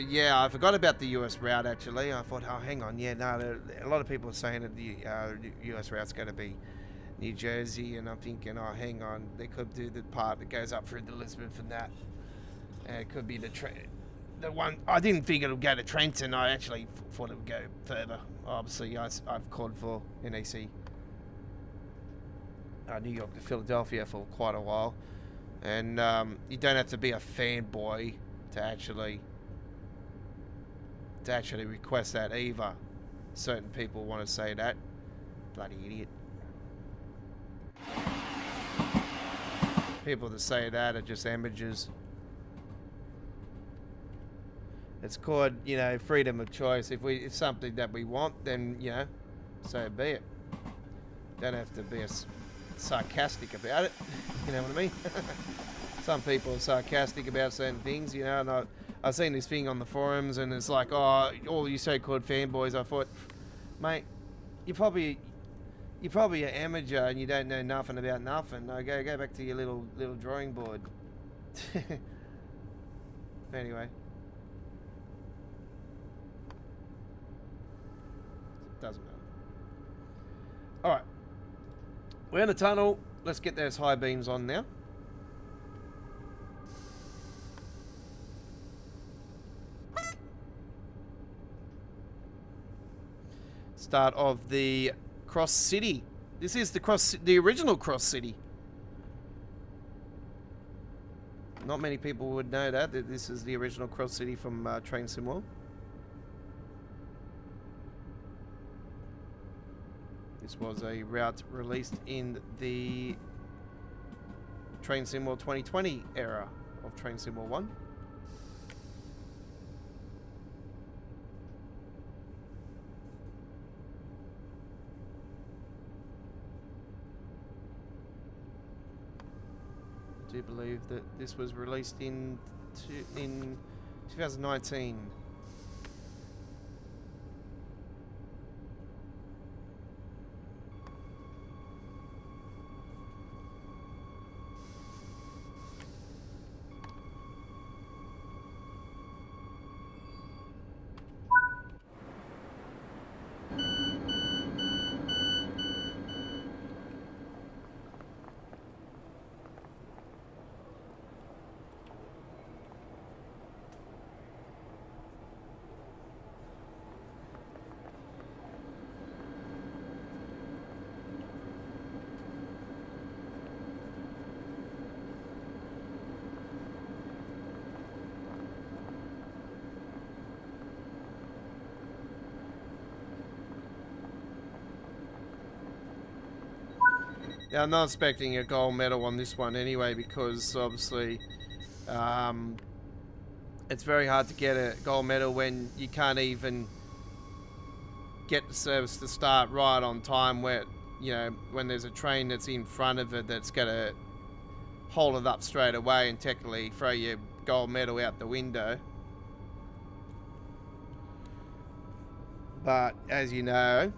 yeah, I forgot about the US route actually. I thought, oh, hang on, yeah, no, a lot of people are saying that the US route's going to be New Jersey, and I'm thinking, oh, hang on, they could do the part that goes up through to Elizabeth and that. And it could be the one. I didn't think it would go to Trenton. I actually thought it would go further. Obviously, I've called for NEC, New York to Philadelphia for quite a while, and you don't have to be a fanboy to actually request that either. Certain people want to say that. Bloody idiot. People that say that are just amateurs. It's called, you know, freedom of choice. If it's something that we want, then, you know, so be it. Don't have to be sarcastic about it. You know what I mean? Some people are sarcastic about certain things, you know, and I've seen this thing on the forums, and it's like, oh, all you so-called fanboys. I thought, mate, you're probably an amateur and you don't know nothing about nothing. No, go back to your little drawing board. Anyway. Doesn't matter. Alright. We're in the tunnel. Let's get those high beams on now. Start of the Cross-City. This is the original Cross-City. Not many people would know that this is the original Cross-City from Train Sim World. This was a route released in the Train Sim World 2020 era of Train Sim World 1. I do believe that this was released in 2019. Yeah, I'm not expecting a gold medal on this one anyway, because obviously it's very hard to get a gold medal when you can't even get the service to start right on time, where, you know, when there's a train that's in front of it that's going to hold it up straight away and technically throw your gold medal out the window. But as you know,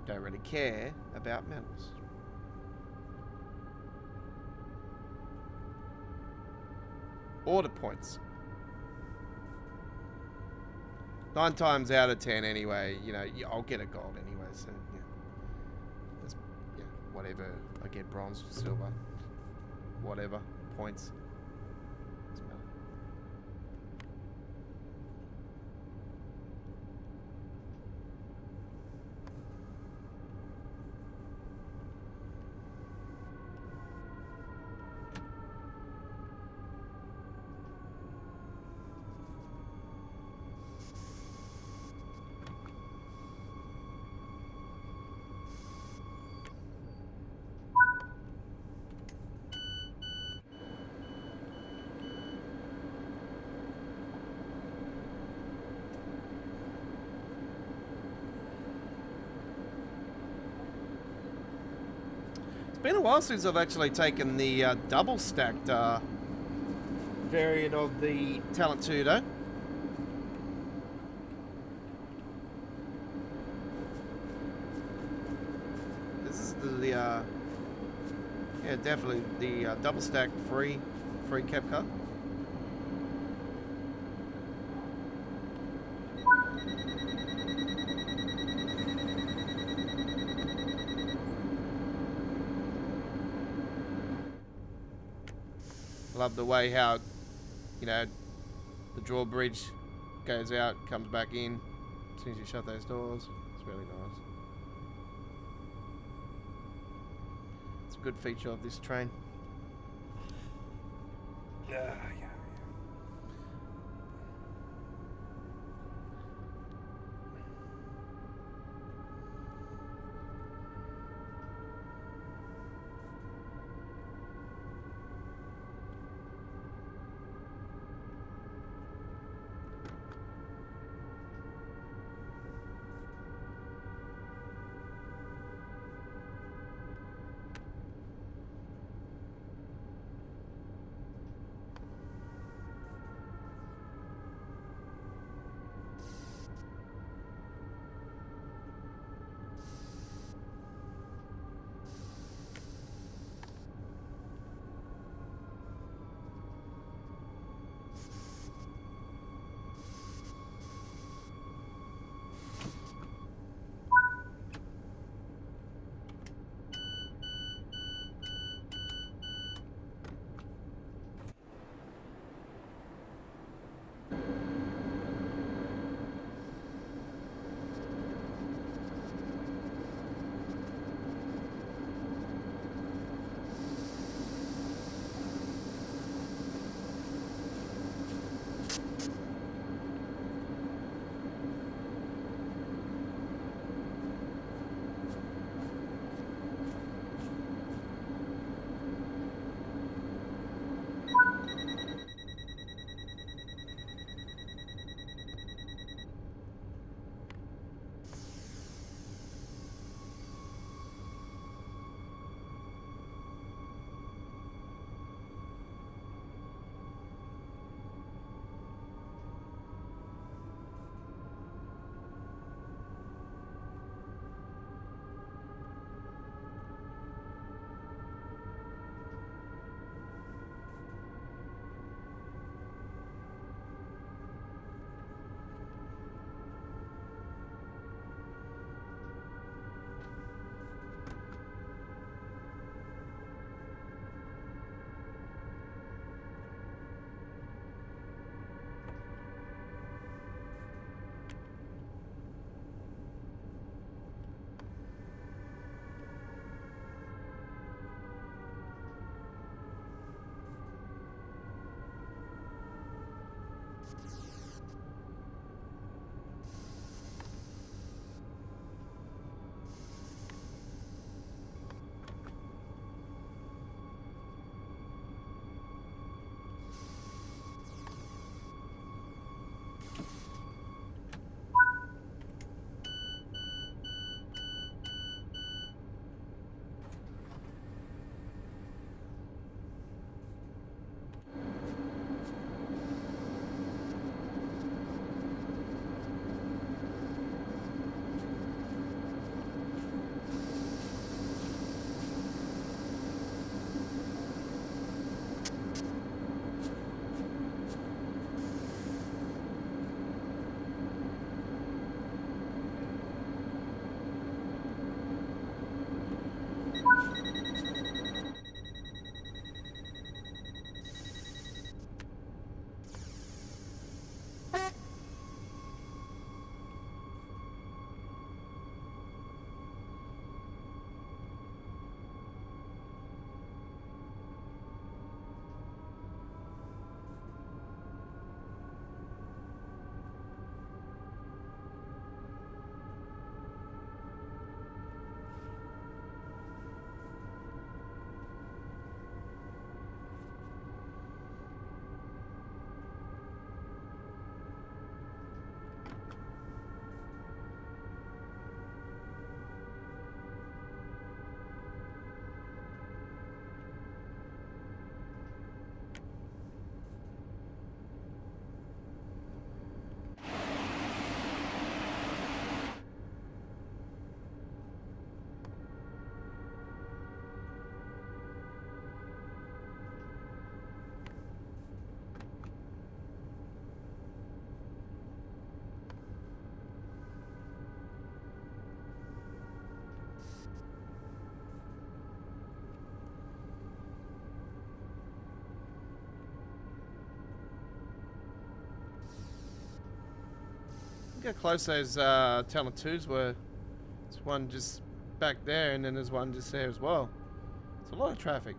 don't really care about medals. Order points. 9 times out of 10 anyway, you know, I'll get a gold anyway, so yeah. That's, yeah, whatever. I get bronze, silver, whatever, points. Doesn't matter. It's been a while since I've actually taken the double stacked variant of the Talent Tudo. This is the yeah, definitely the double stacked free cab car. Love the way how, you know, the drawbridge goes out, comes back in as soon as you shut those doors. It's really nice. It's a good feature of this train. Yeah. Look how close those Talent 2s were. There's one just back there, and then there's one just there as well. It's a lot of traffic.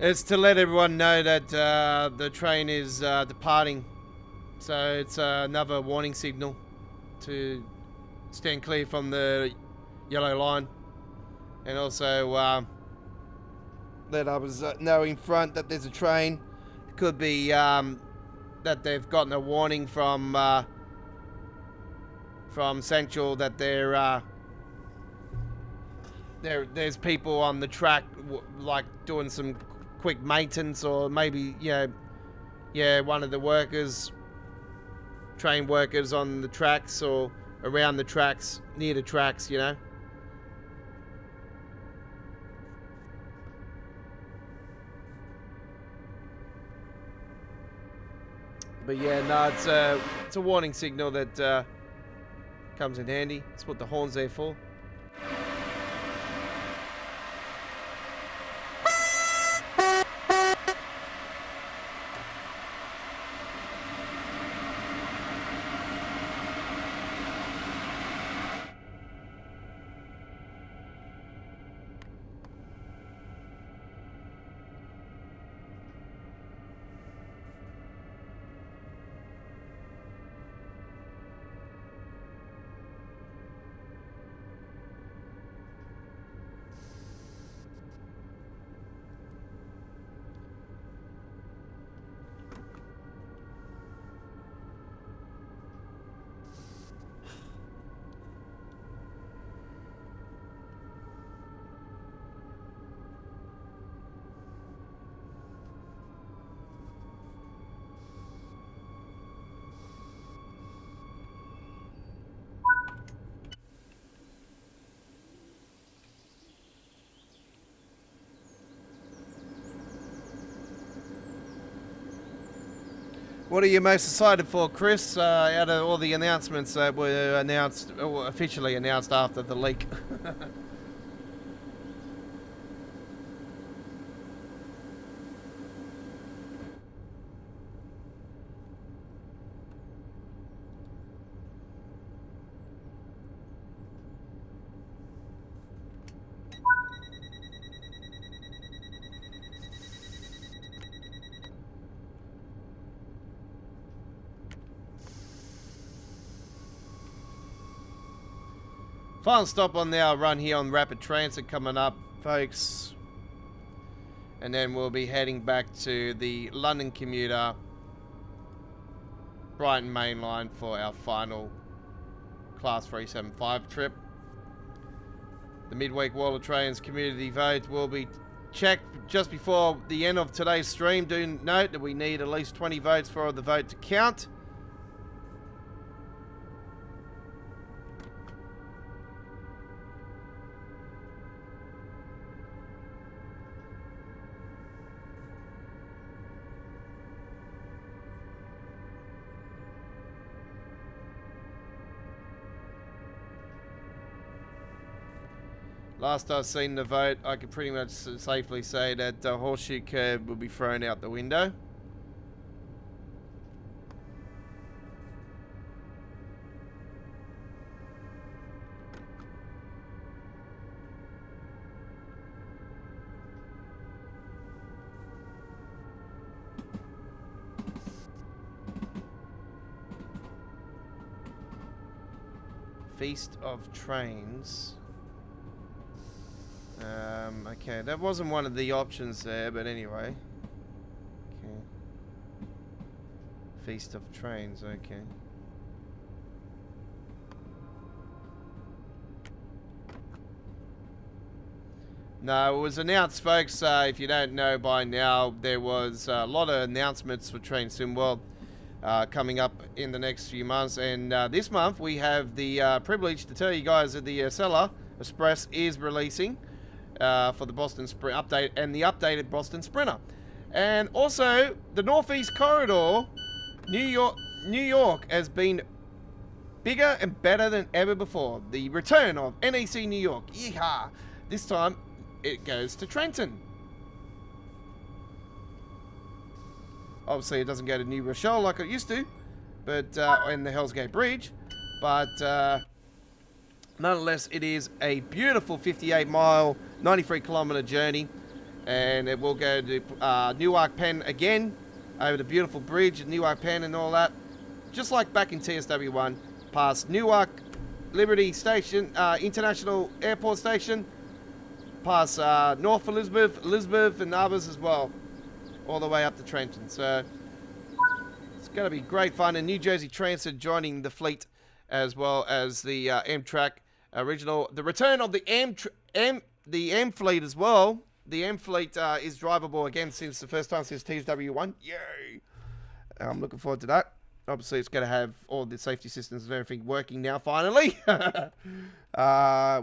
It's to let everyone know that the train is departing. So it's another warning signal to stand clear from the yellow line. And also let others know in front that there's a train. It could be that they've gotten a warning from Central that there's people on the track like doing some quick maintenance, or maybe one of the workers, train workers on the tracks or around the tracks, near the tracks, you know. But yeah, no, it's a warning signal that comes in handy. That's what the horn's there for. What are you most excited for, Chris, out of all the announcements that were announced, or officially announced after the leak? Final stop on our run here on Rapid Transit coming up, folks. And then we'll be heading back to the London commuter Brighton main line for our final Class 375 trip. The midweek World of Trains community vote will be checked just before the end of today's stream. Do note that we need at least 20 votes for the vote to count. Last I've seen the vote, I can pretty much safely say that the horseshoe curve will be thrown out the window. Feast of Trains. Okay, that wasn't one of the options there, but anyway. Okay. Feast of Trains, okay. No, it was announced, folks. If you don't know by now, there was a lot of announcements for Train Sim World coming up in the next few months. And this month, we have the privilege to tell you guys that the Seller Express is releasing for the Boston Sprint update and the updated Boston Sprinter. And also, the Northeast Corridor, New York has been bigger and better than ever before. The return of NEC New York. Yeehaw! This time, it goes to Trenton. Obviously, it doesn't go to New Rochelle like it used to, but in the Hell's Gate Bridge. But nonetheless, it is a beautiful 58-mile, 93-kilometer journey. And it will go to Newark Penn again, over the beautiful bridge at Newark Penn and all that. Just like back in TSW1, past Newark Liberty Station, International Airport Station, past North Elizabeth and others as well, all the way up to Trenton. So it's going to be great fun. And New Jersey Transit joining the fleet, as well as the Amtrak original. The return of the M fleet as well. The M fleet is drivable again since the first time since TSW1. Yay! I'm looking forward to that. Obviously, it's going to have all the safety systems and everything working now, finally.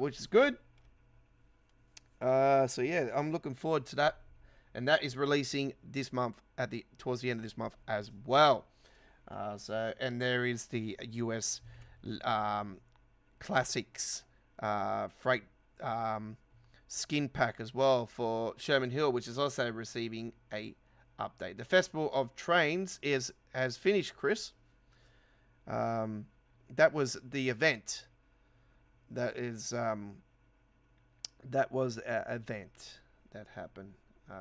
Which is good. So, yeah, I'm looking forward to that. And that is releasing this month, towards the end of this month as well. And there is the US Classics Freight skin pack as well for Sherman Hill, which is also receiving a update. The Festival of Trains has finished, Chris. That was the event. That was an event that happened.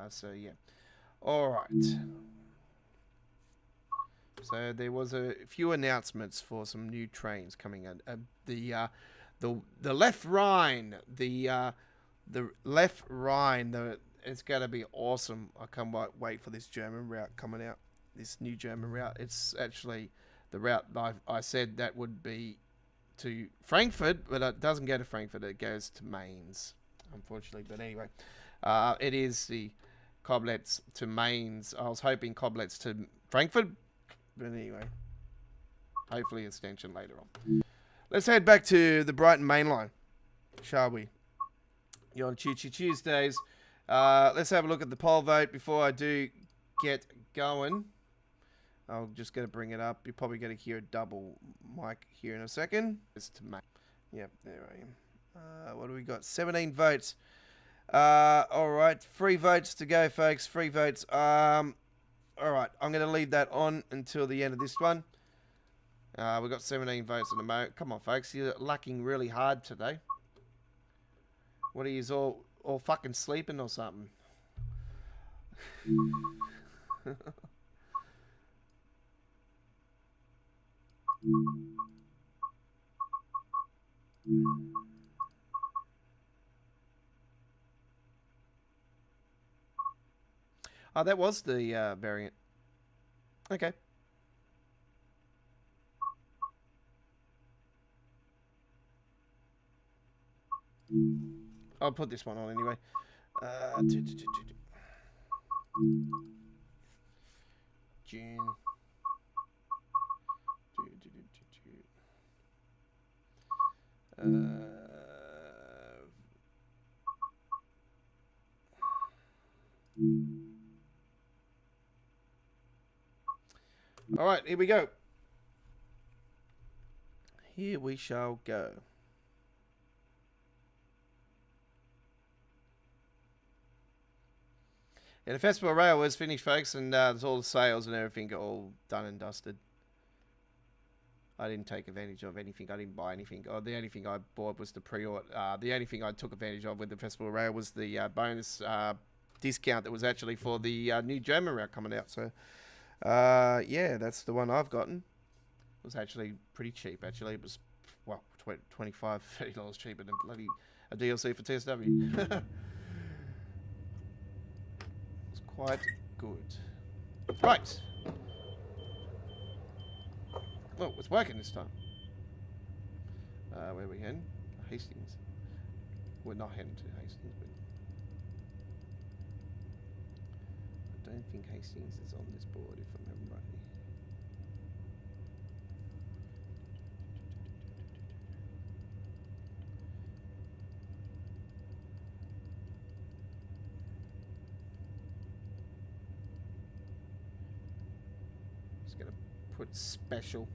So yeah. All right. So there was a few announcements for some new trains coming in. The Left Rhine, the Left Rhine, it's going to be awesome. I can't wait for this German route coming out. This new German route. It's actually the route I said that would be to Frankfurt, but it doesn't go to Frankfurt. It goes to Mainz, unfortunately. But anyway, it is the Koblenz to Mainz. I was hoping Koblenz to Frankfurt, but anyway, hopefully extension later on. Let's head back to the Brighton main line, shall we? You're on Choo Choo Tuesdays. Let's have a look at the poll vote before I do get going. I'm just going to bring it up. You're probably going to hear a double mic here in a second. It's to make. Yep, there I am. What do we got? 17 votes. All right, 3 votes to go, folks. 3 votes. All right, I'm going to leave that on until the end of this one. We've got 17 votes in the moment. Come on, folks. You're lacking really hard today. What are you all fucking sleeping or something? Oh, that was the variant. Okay. I'll put this one on anyway. June. All right, here we go. Here we shall go. Yeah, the Festival Rail was finished, folks, and there's all the sales and everything all done and dusted. I didn't take advantage of anything. I didn't buy anything. Oh, the only thing I bought was the pre-order. The only thing I took advantage of with the Festival Rail was the bonus discount that was actually for the new German route coming out. So, yeah, that's the one I've gotten. It was actually pretty cheap, actually. It was, well, $25, $30 cheaper than bloody a DLC for TSW. It's quite good. Right. Oh, it's working this time. Where are we heading? Hastings. We're not heading to Hastings, but I don't think Hastings is on this board, if I remember rightly. Just gonna put special.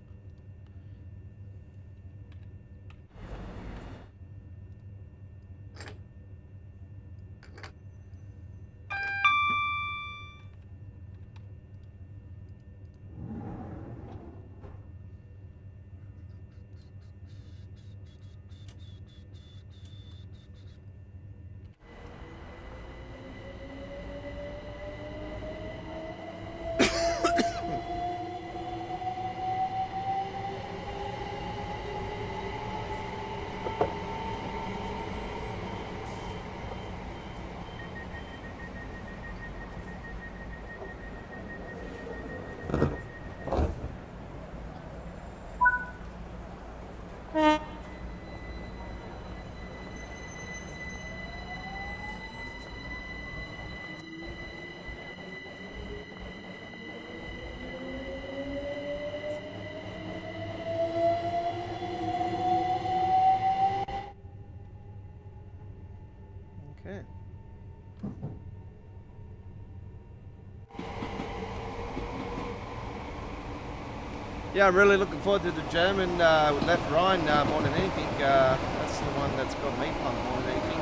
Yeah, I'm really looking forward to the German left Rhine more than anything. That's the one that's got me pumped more than anything.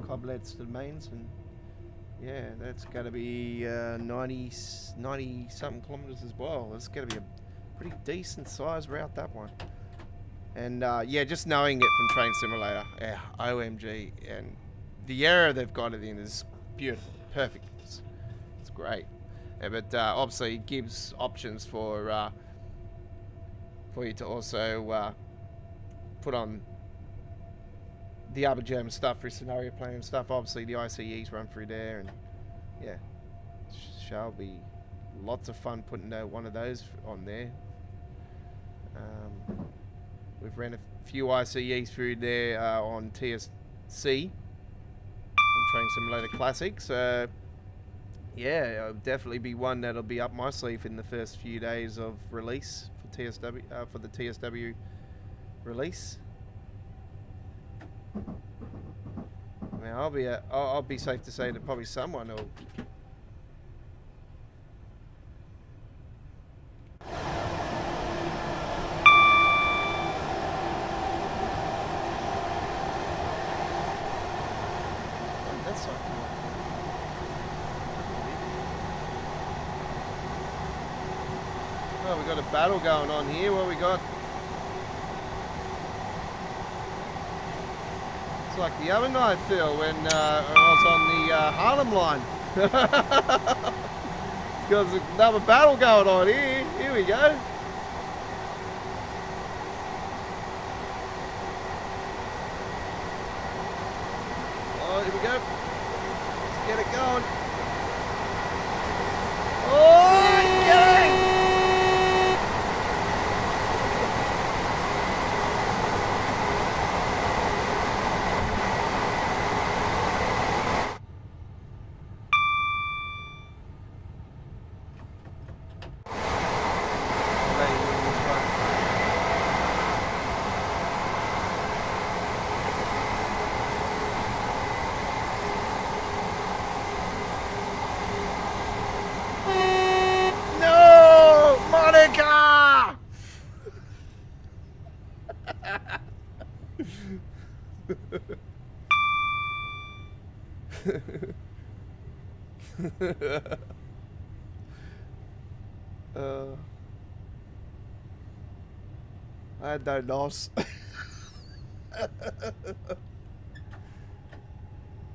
Coblets to the mains, and yeah, that's going to be 90 something kilometers as well. It's going to be a pretty decent size route, that one. And yeah, just knowing it from Train Simulator, yeah, OMG, and the area they've got it in is beautiful, perfect. It's great. Yeah, but obviously it gives options for you to also put on the other German stuff for scenario planning and stuff. Obviously the ICEs run through there, and yeah, shall be lots of fun putting one of those on there. We've ran a few ICEs through there on TSC, on Train Simulator Classic, so yeah, it'll definitely be one that'll be up my sleeve in the first few days of release for TSW, for the TSW release. I mean, I'll be safe to say that probably someone will. That's not cool. Oh, we got a battle going on here. What we got? It's like the other night, Phil, when I was on the Harlem line. There's another battle going on here. Here we go. Oh, here we go. Let's get it going. Oh, yeah! I had no loss.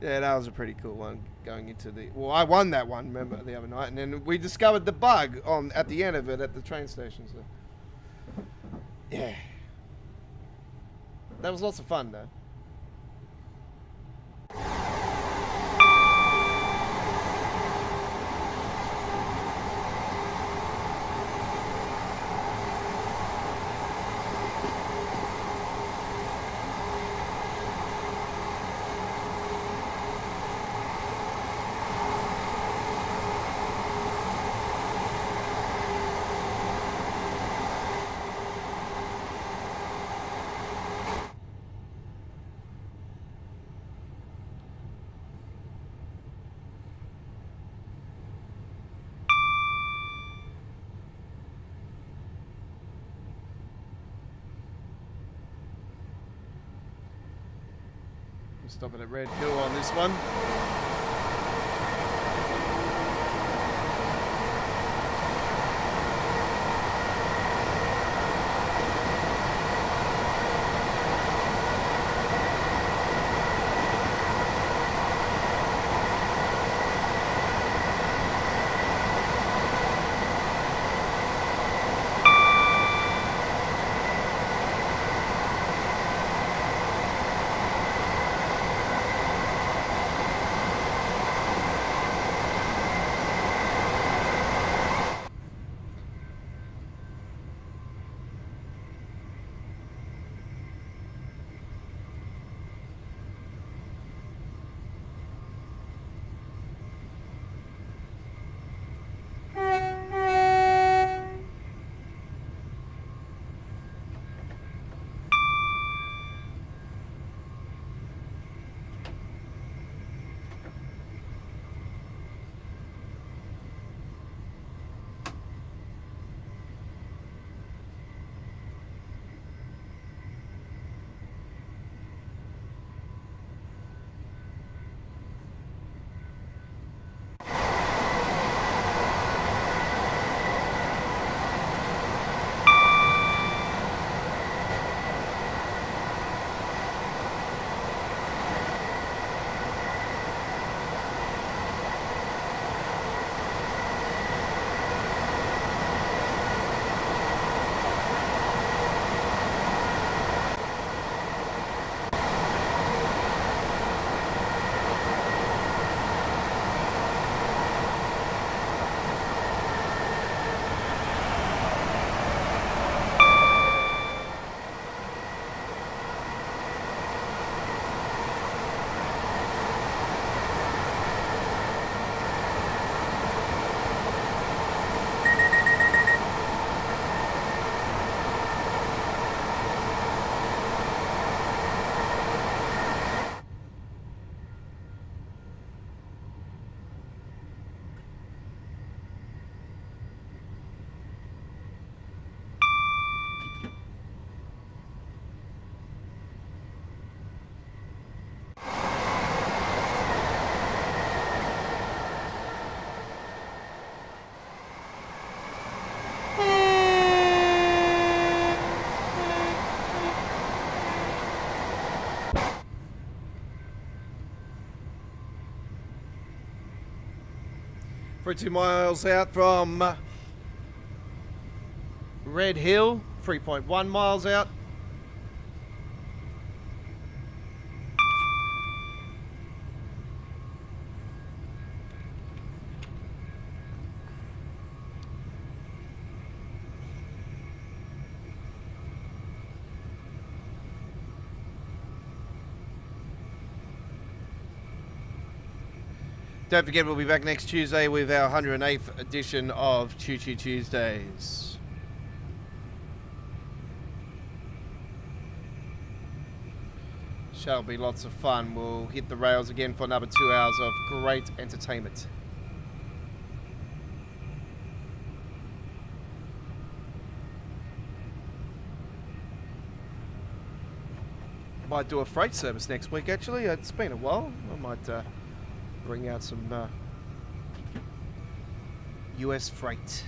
Yeah, that was a pretty cool one going into the... Well, I won that one, remember, the other night, and then we discovered the bug at the end of it at the train station, so... Yeah. That was lots of fun, though. Stopping at Red Hill on this one. 2 miles out from Red Hill, 3.1 miles out. Don't forget, we'll be back next Tuesday with our 108th edition of Choo Choo Tuesdays. Shall be lots of fun. We'll hit the rails again for another 2 hours of great entertainment. Might do a freight service next week, actually. It's been a while. I might bring out some US freight.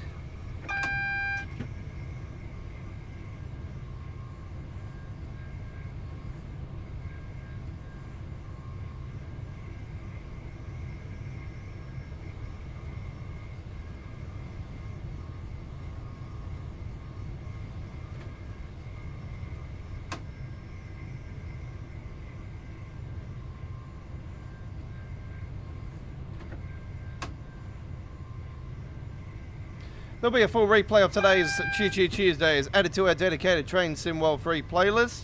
There'll be a full replay of today's Choo Choo Tuesdays added to our dedicated Train Sim World free playlist,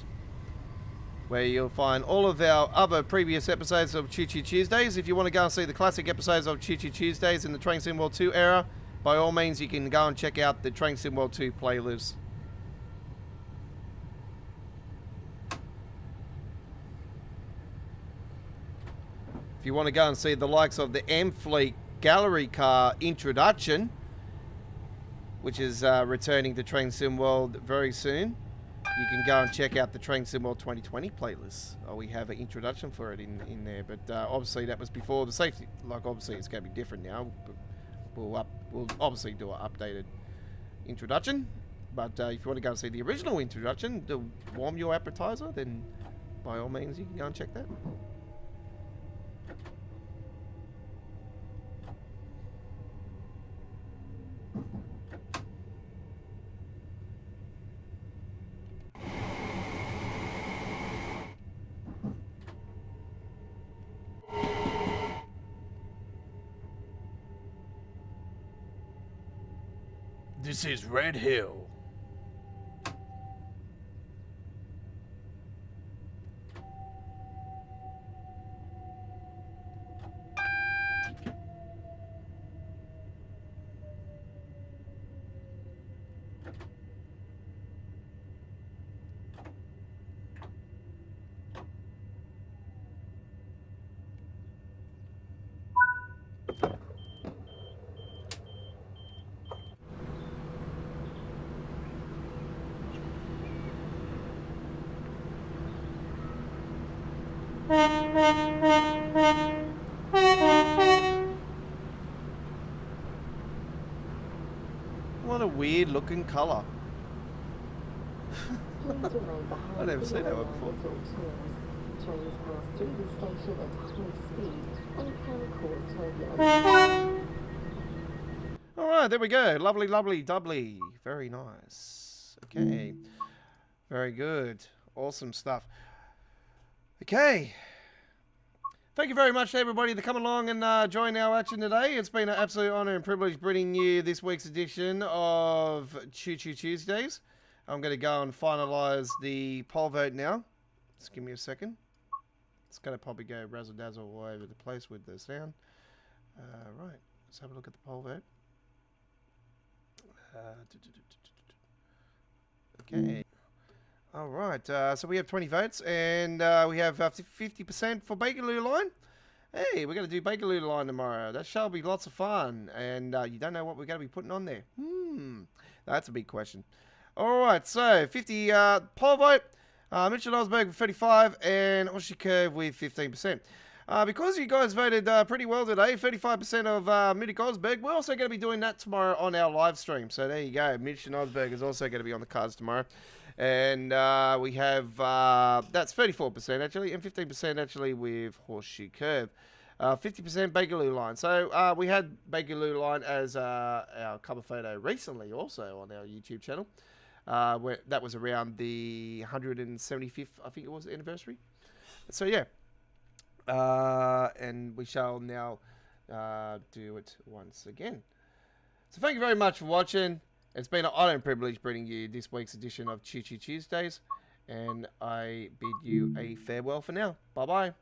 where you'll find all of our other previous episodes of Choo Choo Tuesdays. If you want to go and see the classic episodes of Choo Choo Tuesdays in the Train Sim World 2 era, by all means you can go and check out the Train Sim World 2 playlist. If you want to go and see the likes of the M-Fleet Gallery Car introduction, which is returning to Train Sim World very soon, you can go and check out the Train Sim World 2020 playlist. We have an introduction for it in there, but obviously that was before the safety. Like, obviously it's going to be different now. But we'll obviously do an updated introduction. But if you want to go and see the original introduction to warm your appetizer, then by all means you can go and check that. This is Red Hill. What a weird looking colour. I've never seen that one before. Trains pass through the station at high speed and can cause turbulence. Alright, there we go. Lovely, lovely, doubly. Very nice. Okay. Very good. Awesome stuff. Okay. Thank you very much to everybody to come along and join our action today. It's been an absolute honour and privilege bringing you this week's edition of Choo Choo Tuesdays. I'm going to go and finalise the poll vote now. Just give me a second. It's going to probably go razzle-dazzle all over the place with the sound. Right, let's have a look at the poll vote. Okay. All right, so we have 20 votes, and we have 50% for Bakerloo Line. Hey, we're going to do Bakerloo Line tomorrow. That shall be lots of fun, and you don't know what we're going to be putting on there. That's a big question. All right, so 50 poll vote. Mitchell Osberg with 35, and Oshi Curve with 15%. Because you guys voted pretty well today, 35% of Midik Osberg, we're also going to be doing that tomorrow on our live stream. So there you go. Mitch and Osberg is also going to be on the cards tomorrow. And we have, that's 34% actually, and 15% actually with Horseshoe Curve. 50% Bakerloo line. So we had Bakerloo line as our cover photo recently also on our YouTube channel. Where that was around the 175th, I think it was, anniversary. So yeah. And we shall now do it once again. So thank you very much for watching. It's been an honor and privilege bringing you this week's edition of Choo Choo Tuesdays. And I bid you a farewell for now. Bye-bye.